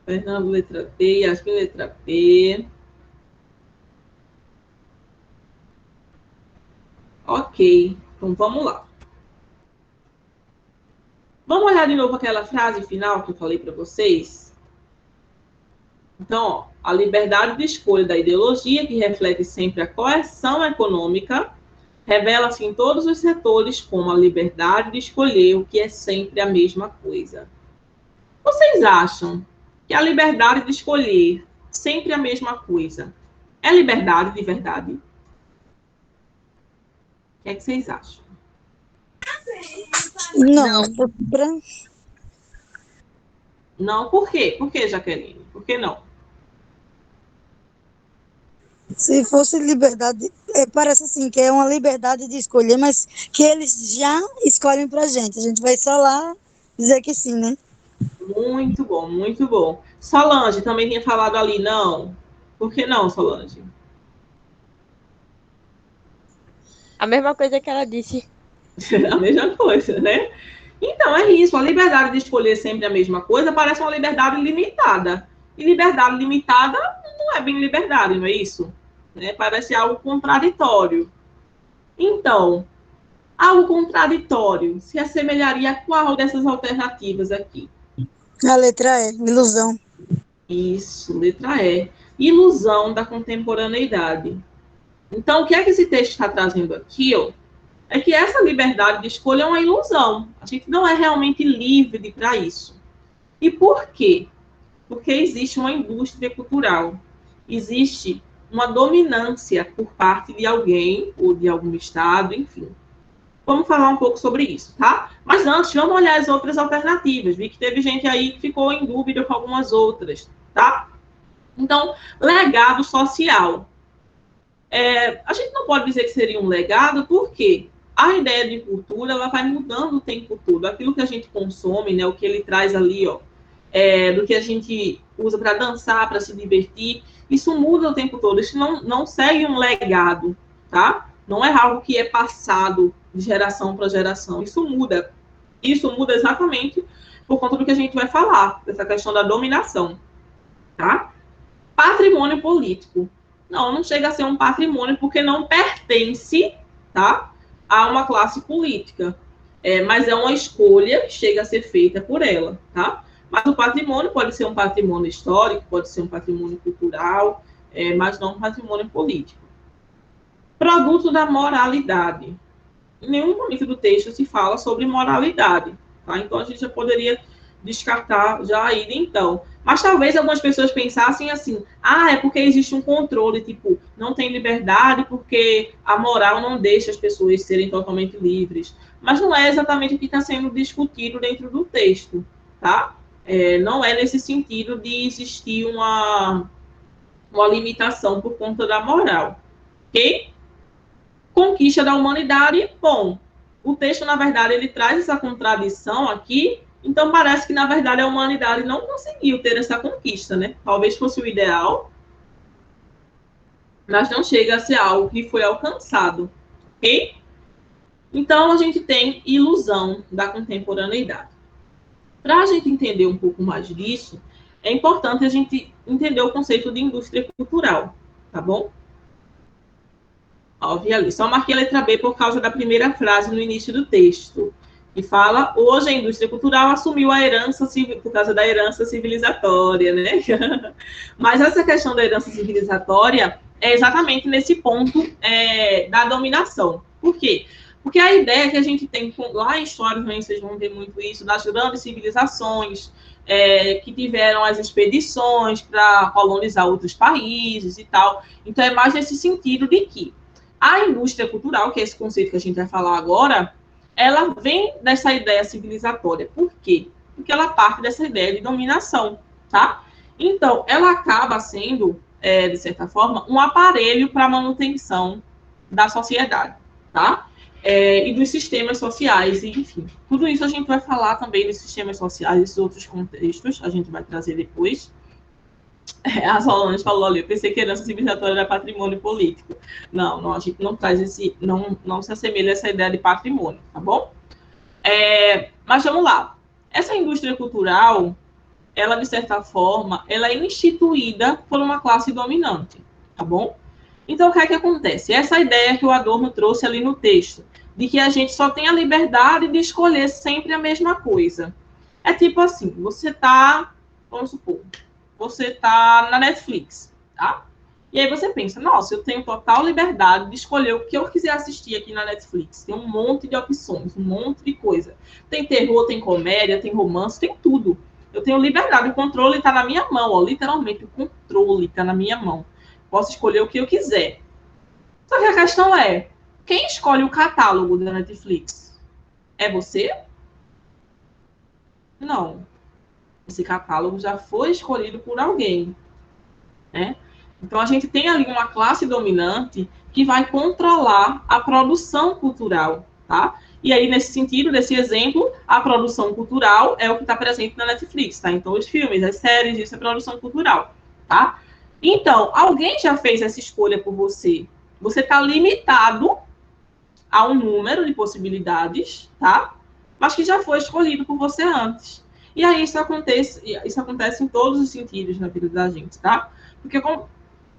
Fernando, letra B. Yasmin, letra B. Ok, então vamos lá. Vamos olhar de novo aquela frase final que eu falei para vocês? Então, a liberdade de escolha da ideologia, que reflete sempre a coerção econômica, revela-se em todos os setores como a liberdade de escolher o que é sempre a mesma coisa. Vocês acham que a liberdade de escolher sempre a mesma coisa é liberdade de verdade? O que é que vocês acham? Não. Não, por quê? Por que, Jaqueline? Por que não? Se fosse liberdade, parece assim, que é uma liberdade de escolher, mas que eles já escolhem pra gente. A gente vai só lá dizer que sim, né? Muito bom, muito bom. Solange também tinha falado ali, não. Por que não, Solange? A mesma coisa que ela disse. A mesma coisa, né? Então, é isso. A liberdade de escolher sempre a mesma coisa parece uma liberdade limitada. E liberdade limitada não é bem liberdade, não é isso? Né? Parece algo contraditório. Então, algo contraditório se assemelharia a qual dessas alternativas aqui? A letra E, ilusão. Isso, letra E. Ilusão da contemporaneidade. Então, o que é que esse texto está trazendo aqui, ó? É que essa liberdade de escolha é uma ilusão. A gente não é realmente livre para isso. E por quê? Porque existe uma indústria cultural. Existe uma dominância por parte de alguém, ou de algum estado, enfim. Vamos falar um pouco sobre isso, tá? Mas antes, vamos olhar as outras alternativas. Vi que teve gente aí que ficou em dúvida com algumas outras, tá? Então, legado social. A gente não pode dizer que seria um legado, porque a ideia de cultura, ela vai mudando o tempo todo. Aquilo que a gente consome, né, o que ele traz ali, ó, do que a gente usa para dançar, para se divertir, isso muda o tempo todo. Isso não segue um legado, tá? Não é algo que é passado de geração para geração. Isso muda. Isso muda exatamente por conta do que a gente vai falar, dessa questão da dominação, tá? Patrimônio político. Não chega a ser um patrimônio porque não pertence, tá, a uma classe política. Mas é uma escolha que chega a ser feita por ela, tá? Mas o patrimônio pode ser um patrimônio histórico, pode ser um patrimônio cultural, mas não um patrimônio político. Produto da moralidade. Em nenhum momento do texto se fala sobre moralidade, tá? Então a gente já poderia descartar já aí então. Mas talvez algumas pessoas pensassem assim, é porque existe um controle, tipo, não tem liberdade porque a moral não deixa as pessoas serem totalmente livres. Mas não é exatamente o que está sendo discutido dentro do texto, tá? Não é nesse sentido de existir uma limitação por conta da moral, ok? Conquista da humanidade, bom, o texto, na verdade, ele traz essa contradição aqui, então parece que, na verdade, a humanidade não conseguiu ter essa conquista, né? Talvez fosse o ideal, mas não chega a ser algo que foi alcançado, ok? Então, a gente tem ilusão da contemporaneidade. Para a gente entender um pouco mais disso, é importante a gente entender o conceito de indústria cultural, tá bom? Ó, vi ali. Só marquei a letra B por causa da primeira frase no início do texto, que fala, hoje a indústria cultural assumiu a herança, por causa da herança civilizatória, né? Mas essa questão da herança civilizatória é exatamente nesse ponto da dominação. Por quê? Porque a ideia que a gente tem, lá em história também vocês vão ver muito isso, das grandes civilizações, que tiveram as expedições para colonizar outros países e tal. Então, é mais nesse sentido de que a indústria cultural, que é esse conceito que a gente vai falar agora, ela vem dessa ideia civilizatória. Por quê? Porque ela parte dessa ideia de dominação, tá? Então, ela acaba sendo, de certa forma, um aparelho para a manutenção da sociedade, tá? E dos sistemas sociais, enfim. Tudo isso a gente vai falar também dos sistemas sociais, desses outros contextos, a gente vai trazer depois. A Solange falou ali, eu pensei que herança civilizatória era patrimônio político. Não, a gente não traz não se assemelha a essa ideia de patrimônio, tá bom? Mas vamos lá. Essa indústria cultural, ela, de certa forma, ela é instituída por uma classe dominante, tá bom? Então, o que é que acontece? Essa ideia que o Adorno trouxe ali no texto, de que a gente só tem a liberdade de escolher sempre a mesma coisa. É tipo assim, você tá, vamos supor, você tá na Netflix, tá? E aí você pensa, nossa, eu tenho total liberdade de escolher o que eu quiser assistir aqui na Netflix. Tem um monte de opções, um monte de coisa. Tem terror, tem comédia, tem romance, tem tudo. Eu tenho liberdade, o controle está na minha mão, ó, literalmente, o controle está na minha mão. Posso escolher o que eu quiser. Só que a questão é, quem escolhe o catálogo da Netflix? É você? Não. Esse catálogo já foi escolhido por alguém, né? Então, a gente tem ali uma classe dominante que vai controlar a produção cultural, tá? E aí, nesse sentido, nesse exemplo, a produção cultural é o que está presente na Netflix, tá? Então, os filmes, as séries, isso é produção cultural, tá? Então, alguém já fez essa escolha por você. Você está limitado a um número de possibilidades, tá? Mas que já foi escolhido por você antes. E aí isso acontece em todos os sentidos na vida da gente, tá? Porque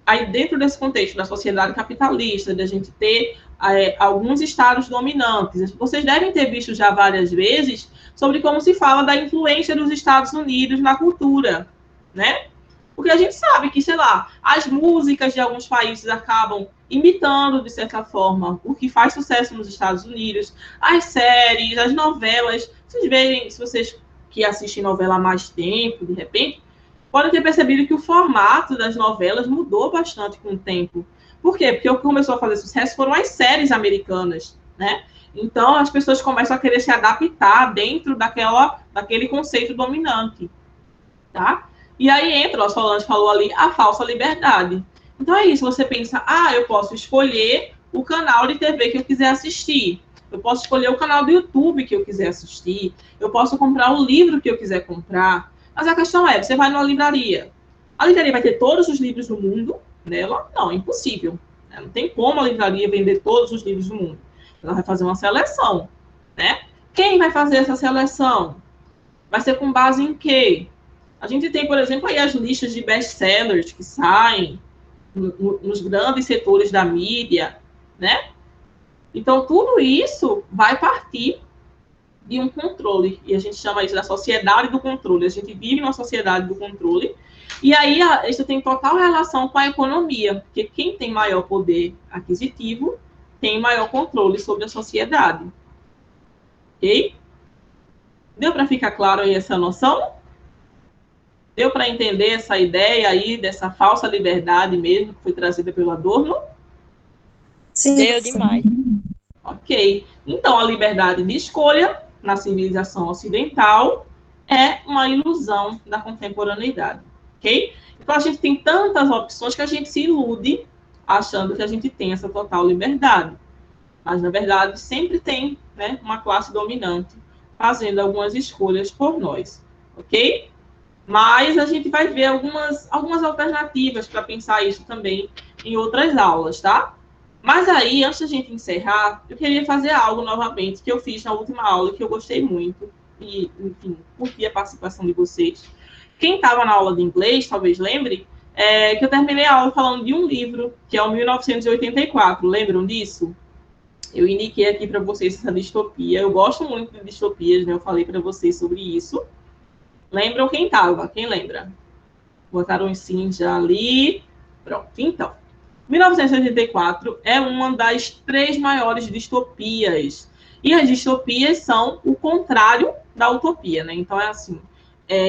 aí dentro desse contexto da sociedade capitalista, da gente ter alguns estados dominantes, vocês devem ter visto já várias vezes sobre como se fala da influência dos Estados Unidos na cultura, né? Porque a gente sabe que, sei lá, as músicas de alguns países acabam imitando, de certa forma, o que faz sucesso nos Estados Unidos, as séries, as novelas. Vocês verem, se vocês que assistem novela há mais tempo, de repente, podem ter percebido que o formato das novelas mudou bastante com o tempo. Por quê? Porque o que começou a fazer sucesso foram as séries americanas, né? Então, as pessoas começam a querer se adaptar dentro daquele conceito dominante, tá? E aí entra, a Solange falou ali, a falsa liberdade. Então é isso, você pensa, eu posso escolher o canal de TV que eu quiser assistir, eu posso escolher o canal do YouTube que eu quiser assistir, eu posso comprar o livro que eu quiser comprar, mas a questão é, você vai numa livraria, a livraria vai ter todos os livros do mundo nela? Não, é impossível. Não tem como a livraria vender todos os livros do mundo. Ela vai fazer uma seleção, né? Quem vai fazer essa seleção? Vai ser com base em quê? A gente tem, por exemplo, aí as listas de best-sellers que saem nos grandes setores da mídia, né? Então, tudo isso vai partir de um controle, e a gente chama isso da sociedade do controle. A gente vive numa sociedade do controle, e aí isso tem total relação com a economia, porque quem tem maior poder aquisitivo tem maior controle sobre a sociedade. Ok? Deu para ficar claro aí essa noção? Deu para entender essa ideia aí dessa falsa liberdade mesmo que foi trazida pelo Adorno? Sim. Deu demais. Ok. Então, a liberdade de escolha na civilização ocidental é uma ilusão da contemporaneidade. Ok? Então, a gente tem tantas opções que a gente se ilude achando que a gente tem essa total liberdade. Mas, na verdade, sempre tem, né, uma classe dominante fazendo algumas escolhas por nós. Ok? Mas a gente vai ver algumas alternativas para pensar isso também em outras aulas, tá? Mas aí, antes da gente encerrar, eu queria fazer algo novamente que eu fiz na última aula, que eu gostei muito, e, enfim, curti a participação de vocês. Quem estava na aula de inglês, talvez lembre, que eu terminei a aula falando de um livro, que é o 1984, lembram disso? Eu indiquei aqui para vocês essa distopia, eu gosto muito de distopias, né? Eu falei para vocês sobre isso. Lembram quem estava? Quem lembra? Botaram os sim já ali. Pronto, então. 1984 é uma das 3 maiores distopias. E as distopias são o contrário da utopia, né? Então, é assim,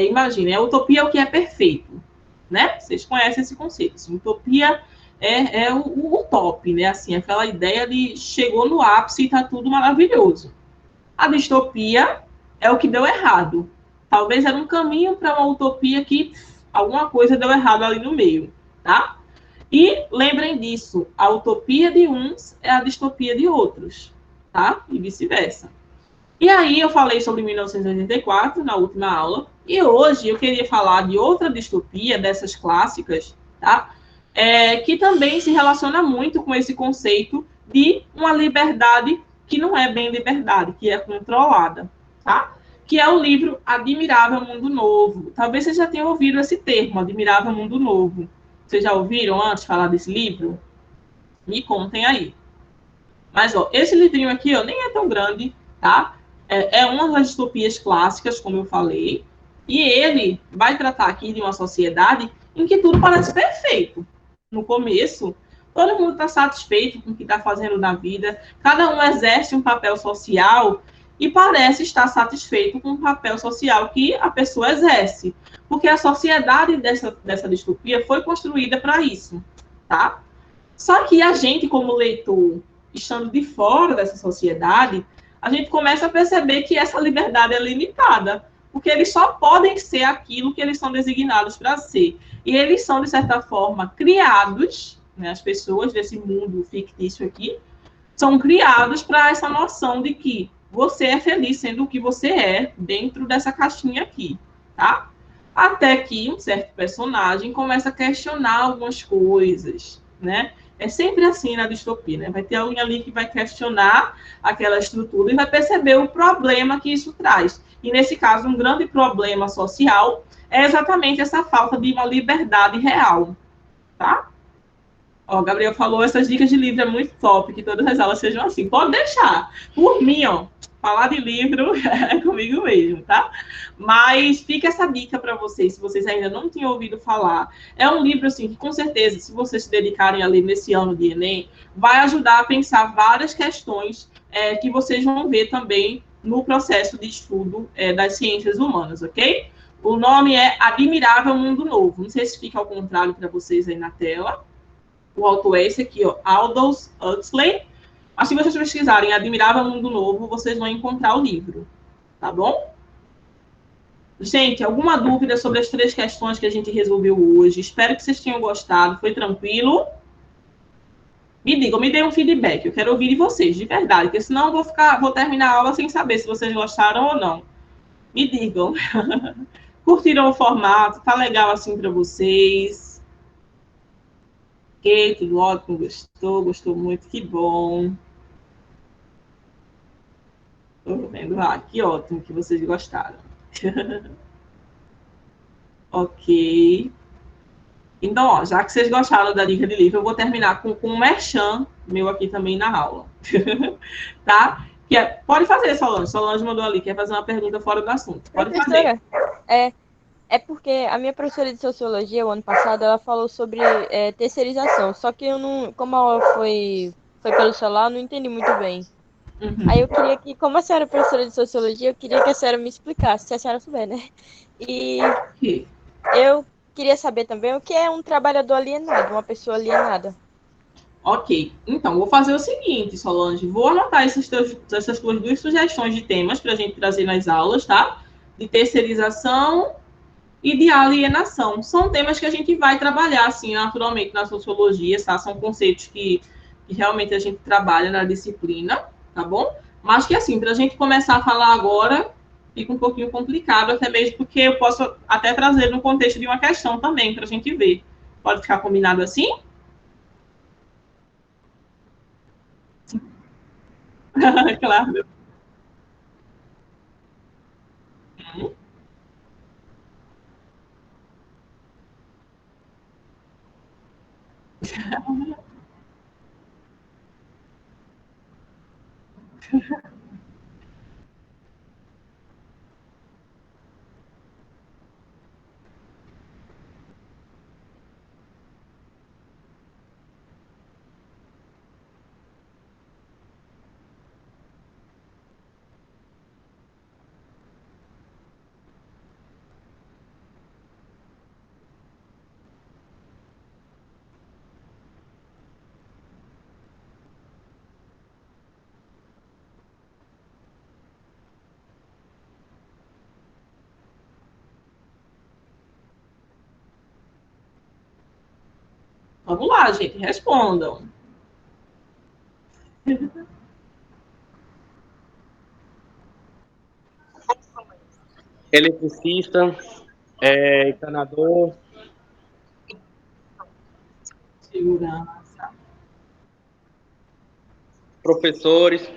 imagine, a utopia é o que é perfeito, né? Vocês conhecem esse conceito. Assim, utopia é o top, né? Assim, aquela ideia de chegou no ápice e está tudo maravilhoso. A distopia é o que deu errado. Talvez era um caminho para uma utopia que alguma coisa deu errado ali no meio, tá? E lembrem disso, a utopia de uns é a distopia de outros, tá? E vice-versa. E aí eu falei sobre 1984 na última aula, e hoje eu queria falar de outra distopia, dessas clássicas, tá? Que também se relaciona muito com esse conceito de uma liberdade que não é bem liberdade, que é controlada, tá? Que é o livro Admirável Mundo Novo. Talvez vocês já tenham ouvido esse termo, Admirável Mundo Novo. Vocês já ouviram antes falar desse livro? Me contem aí. Mas, ó, esse livrinho aqui, ó, nem é tão grande, tá? É uma das distopias clássicas, como eu falei, e ele vai tratar aqui de uma sociedade em que tudo parece perfeito. No começo, todo mundo está satisfeito com o que está fazendo na vida, cada um exerce um papel social e parece estar satisfeito com o papel social que a pessoa exerce. Porque a sociedade dessa distopia foi construída para isso, tá? Só que a gente, como leitor, estando de fora dessa sociedade, a gente começa a perceber que essa liberdade é limitada, porque eles só podem ser aquilo que eles são designados para ser. E eles são, de certa forma, criados, né, as pessoas desse mundo fictício aqui, são criados para essa noção de que você é feliz sendo o que você é dentro dessa caixinha aqui, tá? Até que um certo personagem começa a questionar algumas coisas, né? É sempre assim na distopia, né? Vai ter alguém ali que vai questionar aquela estrutura e vai perceber o problema que isso traz. E nesse caso, um grande problema social é exatamente essa falta de uma liberdade real, tá? Ó, o Gabriel falou, essas dicas de livro é muito top, que todas as aulas sejam assim. Pode deixar. Por mim, ó, falar de livro é comigo mesmo, tá? Mas fica essa dica para vocês, se vocês ainda não tinham ouvido falar. É um livro, assim, que com certeza, se vocês se dedicarem a ler nesse ano de Enem, vai ajudar a pensar várias questões que vocês vão ver também no processo de estudo das ciências humanas, ok? O nome é Admirável Mundo Novo. Não sei se fica ao contrário para vocês aí na tela. O autor é esse aqui, ó, Aldous Huxley. Mas se vocês pesquisarem Admirável Mundo Novo, vocês vão encontrar o livro, tá bom? Gente, alguma dúvida sobre as 3 questões que a gente resolveu hoje? Espero que vocês tenham gostado. Foi tranquilo? Me digam, me deem um feedback. Eu quero ouvir de vocês, de verdade, porque senão eu vou terminar a aula sem saber se vocês gostaram ou não. Me digam. Curtiram o formato? Tá legal assim para vocês? Ok, tudo ótimo, gostou muito, que bom. Estou vendo, que ótimo que vocês gostaram. Ok. Então, ó, já que vocês gostaram da dica de livro, eu vou terminar com um merchan meu aqui também na aula. Tá? Pode fazer, Solange. Solange mandou ali, quer fazer uma pergunta fora do assunto. Pode fazer. Professora, é porque a minha professora de sociologia, o ano passado, ela falou sobre terceirização. Só que eu não, como a aula foi pelo celular, eu não entendi muito bem. Aí eu queria que, como a senhora é professora de sociologia, eu queria que a senhora me explicasse, se a senhora souber, né? E Ok. eu queria saber também o que é um trabalhador alienado, uma pessoa alienada. Ok. Então, vou fazer o seguinte, Solange. Vou anotar essas tuas 2 sugestões de temas para a gente trazer nas aulas, tá? De terceirização e de alienação. São temas que a gente vai trabalhar, assim, naturalmente, na sociologia, tá? São conceitos que realmente a gente trabalha na disciplina, tá bom? Mas que, assim, para a gente começar a falar agora, fica um pouquinho complicado, até mesmo porque eu posso até trazer no contexto de uma questão também, para a gente ver. Pode ficar combinado assim? Claro. Vamos lá, gente, respondam. Eletricista, encanador, Segurança. professores.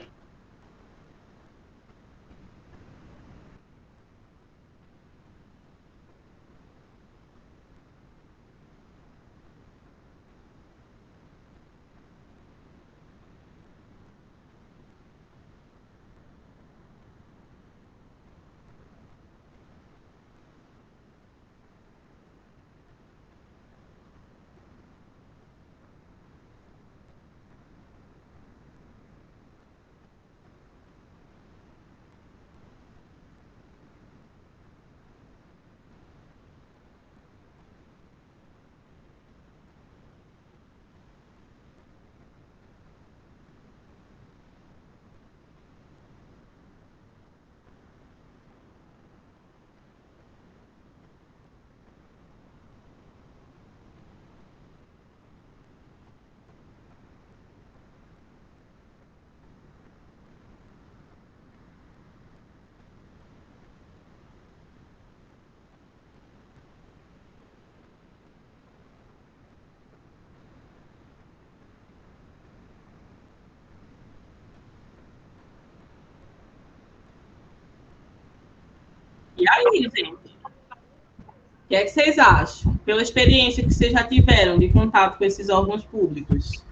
E aí, gente? O que é que vocês acham? Pela experiência que vocês já tiveram de contato com esses órgãos públicos?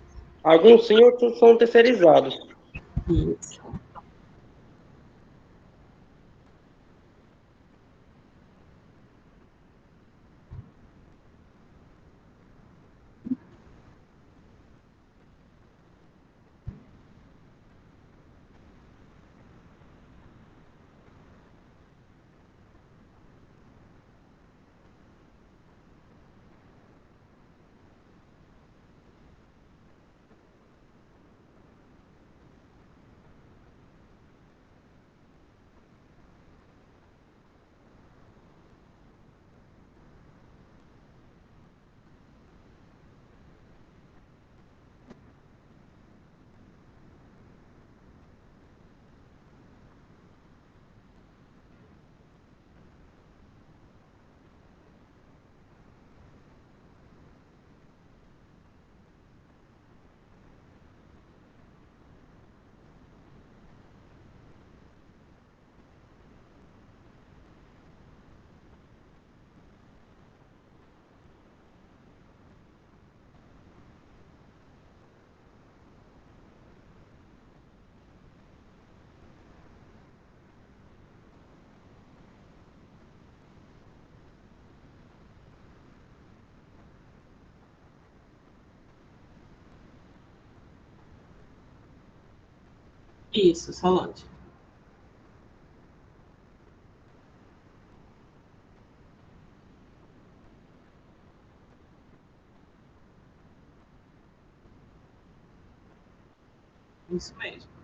Alguns sim, outros são terceirizados. Isso. Isso, Solange. Isso mesmo.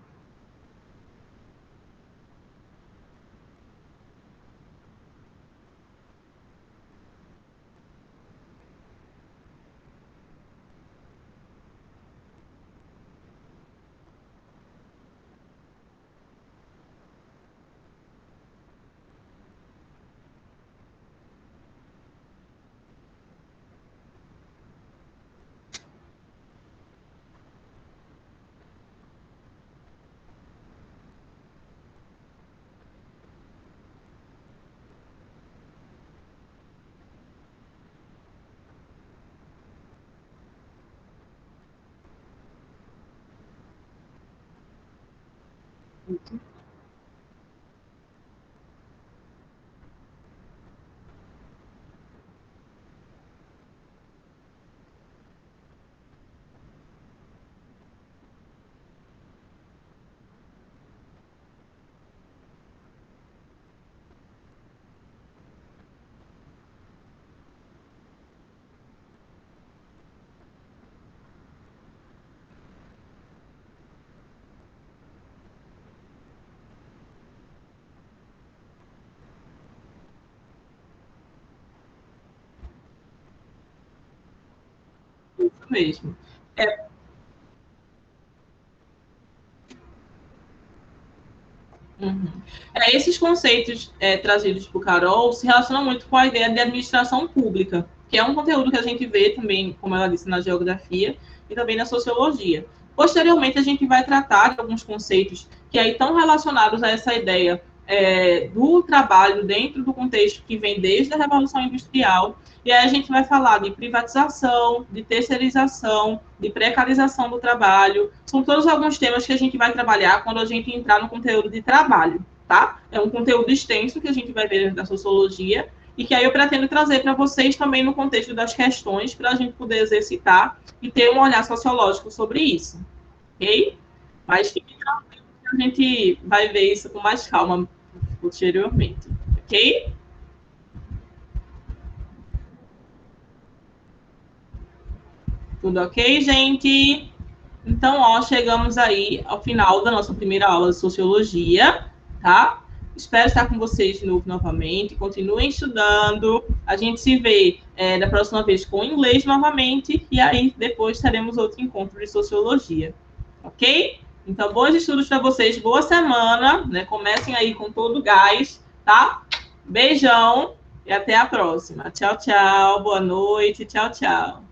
Isso mesmo. Uhum. Esses conceitos trazidos por Carol se relacionam muito com a ideia de administração pública, que é um conteúdo que a gente vê também, como ela disse, na geografia e também na sociologia. Posteriormente, a gente vai tratar de alguns conceitos que aí estão relacionados a essa ideia do trabalho dentro do contexto que vem desde a Revolução Industrial, e aí a gente vai falar de privatização, de terceirização, de precarização do trabalho. São todos alguns temas que a gente vai trabalhar quando a gente entrar no conteúdo de trabalho, tá? É um conteúdo extenso que a gente vai ver da sociologia e que aí eu pretendo trazer para vocês também no contexto das questões, para a gente poder exercitar e ter um olhar sociológico sobre isso, ok? Mas a gente vai ver isso com mais calma posteriormente, ok? Tudo ok, gente? Então, chegamos aí ao final da nossa primeira aula de sociologia, tá? Espero estar com vocês de novo novamente. Continuem estudando. A gente se vê da próxima vez com inglês novamente. E aí, depois teremos outro encontro de sociologia. Ok? Então, bons estudos para vocês. Boa semana, né? Comecem aí com todo o gás, tá? Beijão e até a próxima. Tchau, tchau. Boa noite. Tchau, tchau.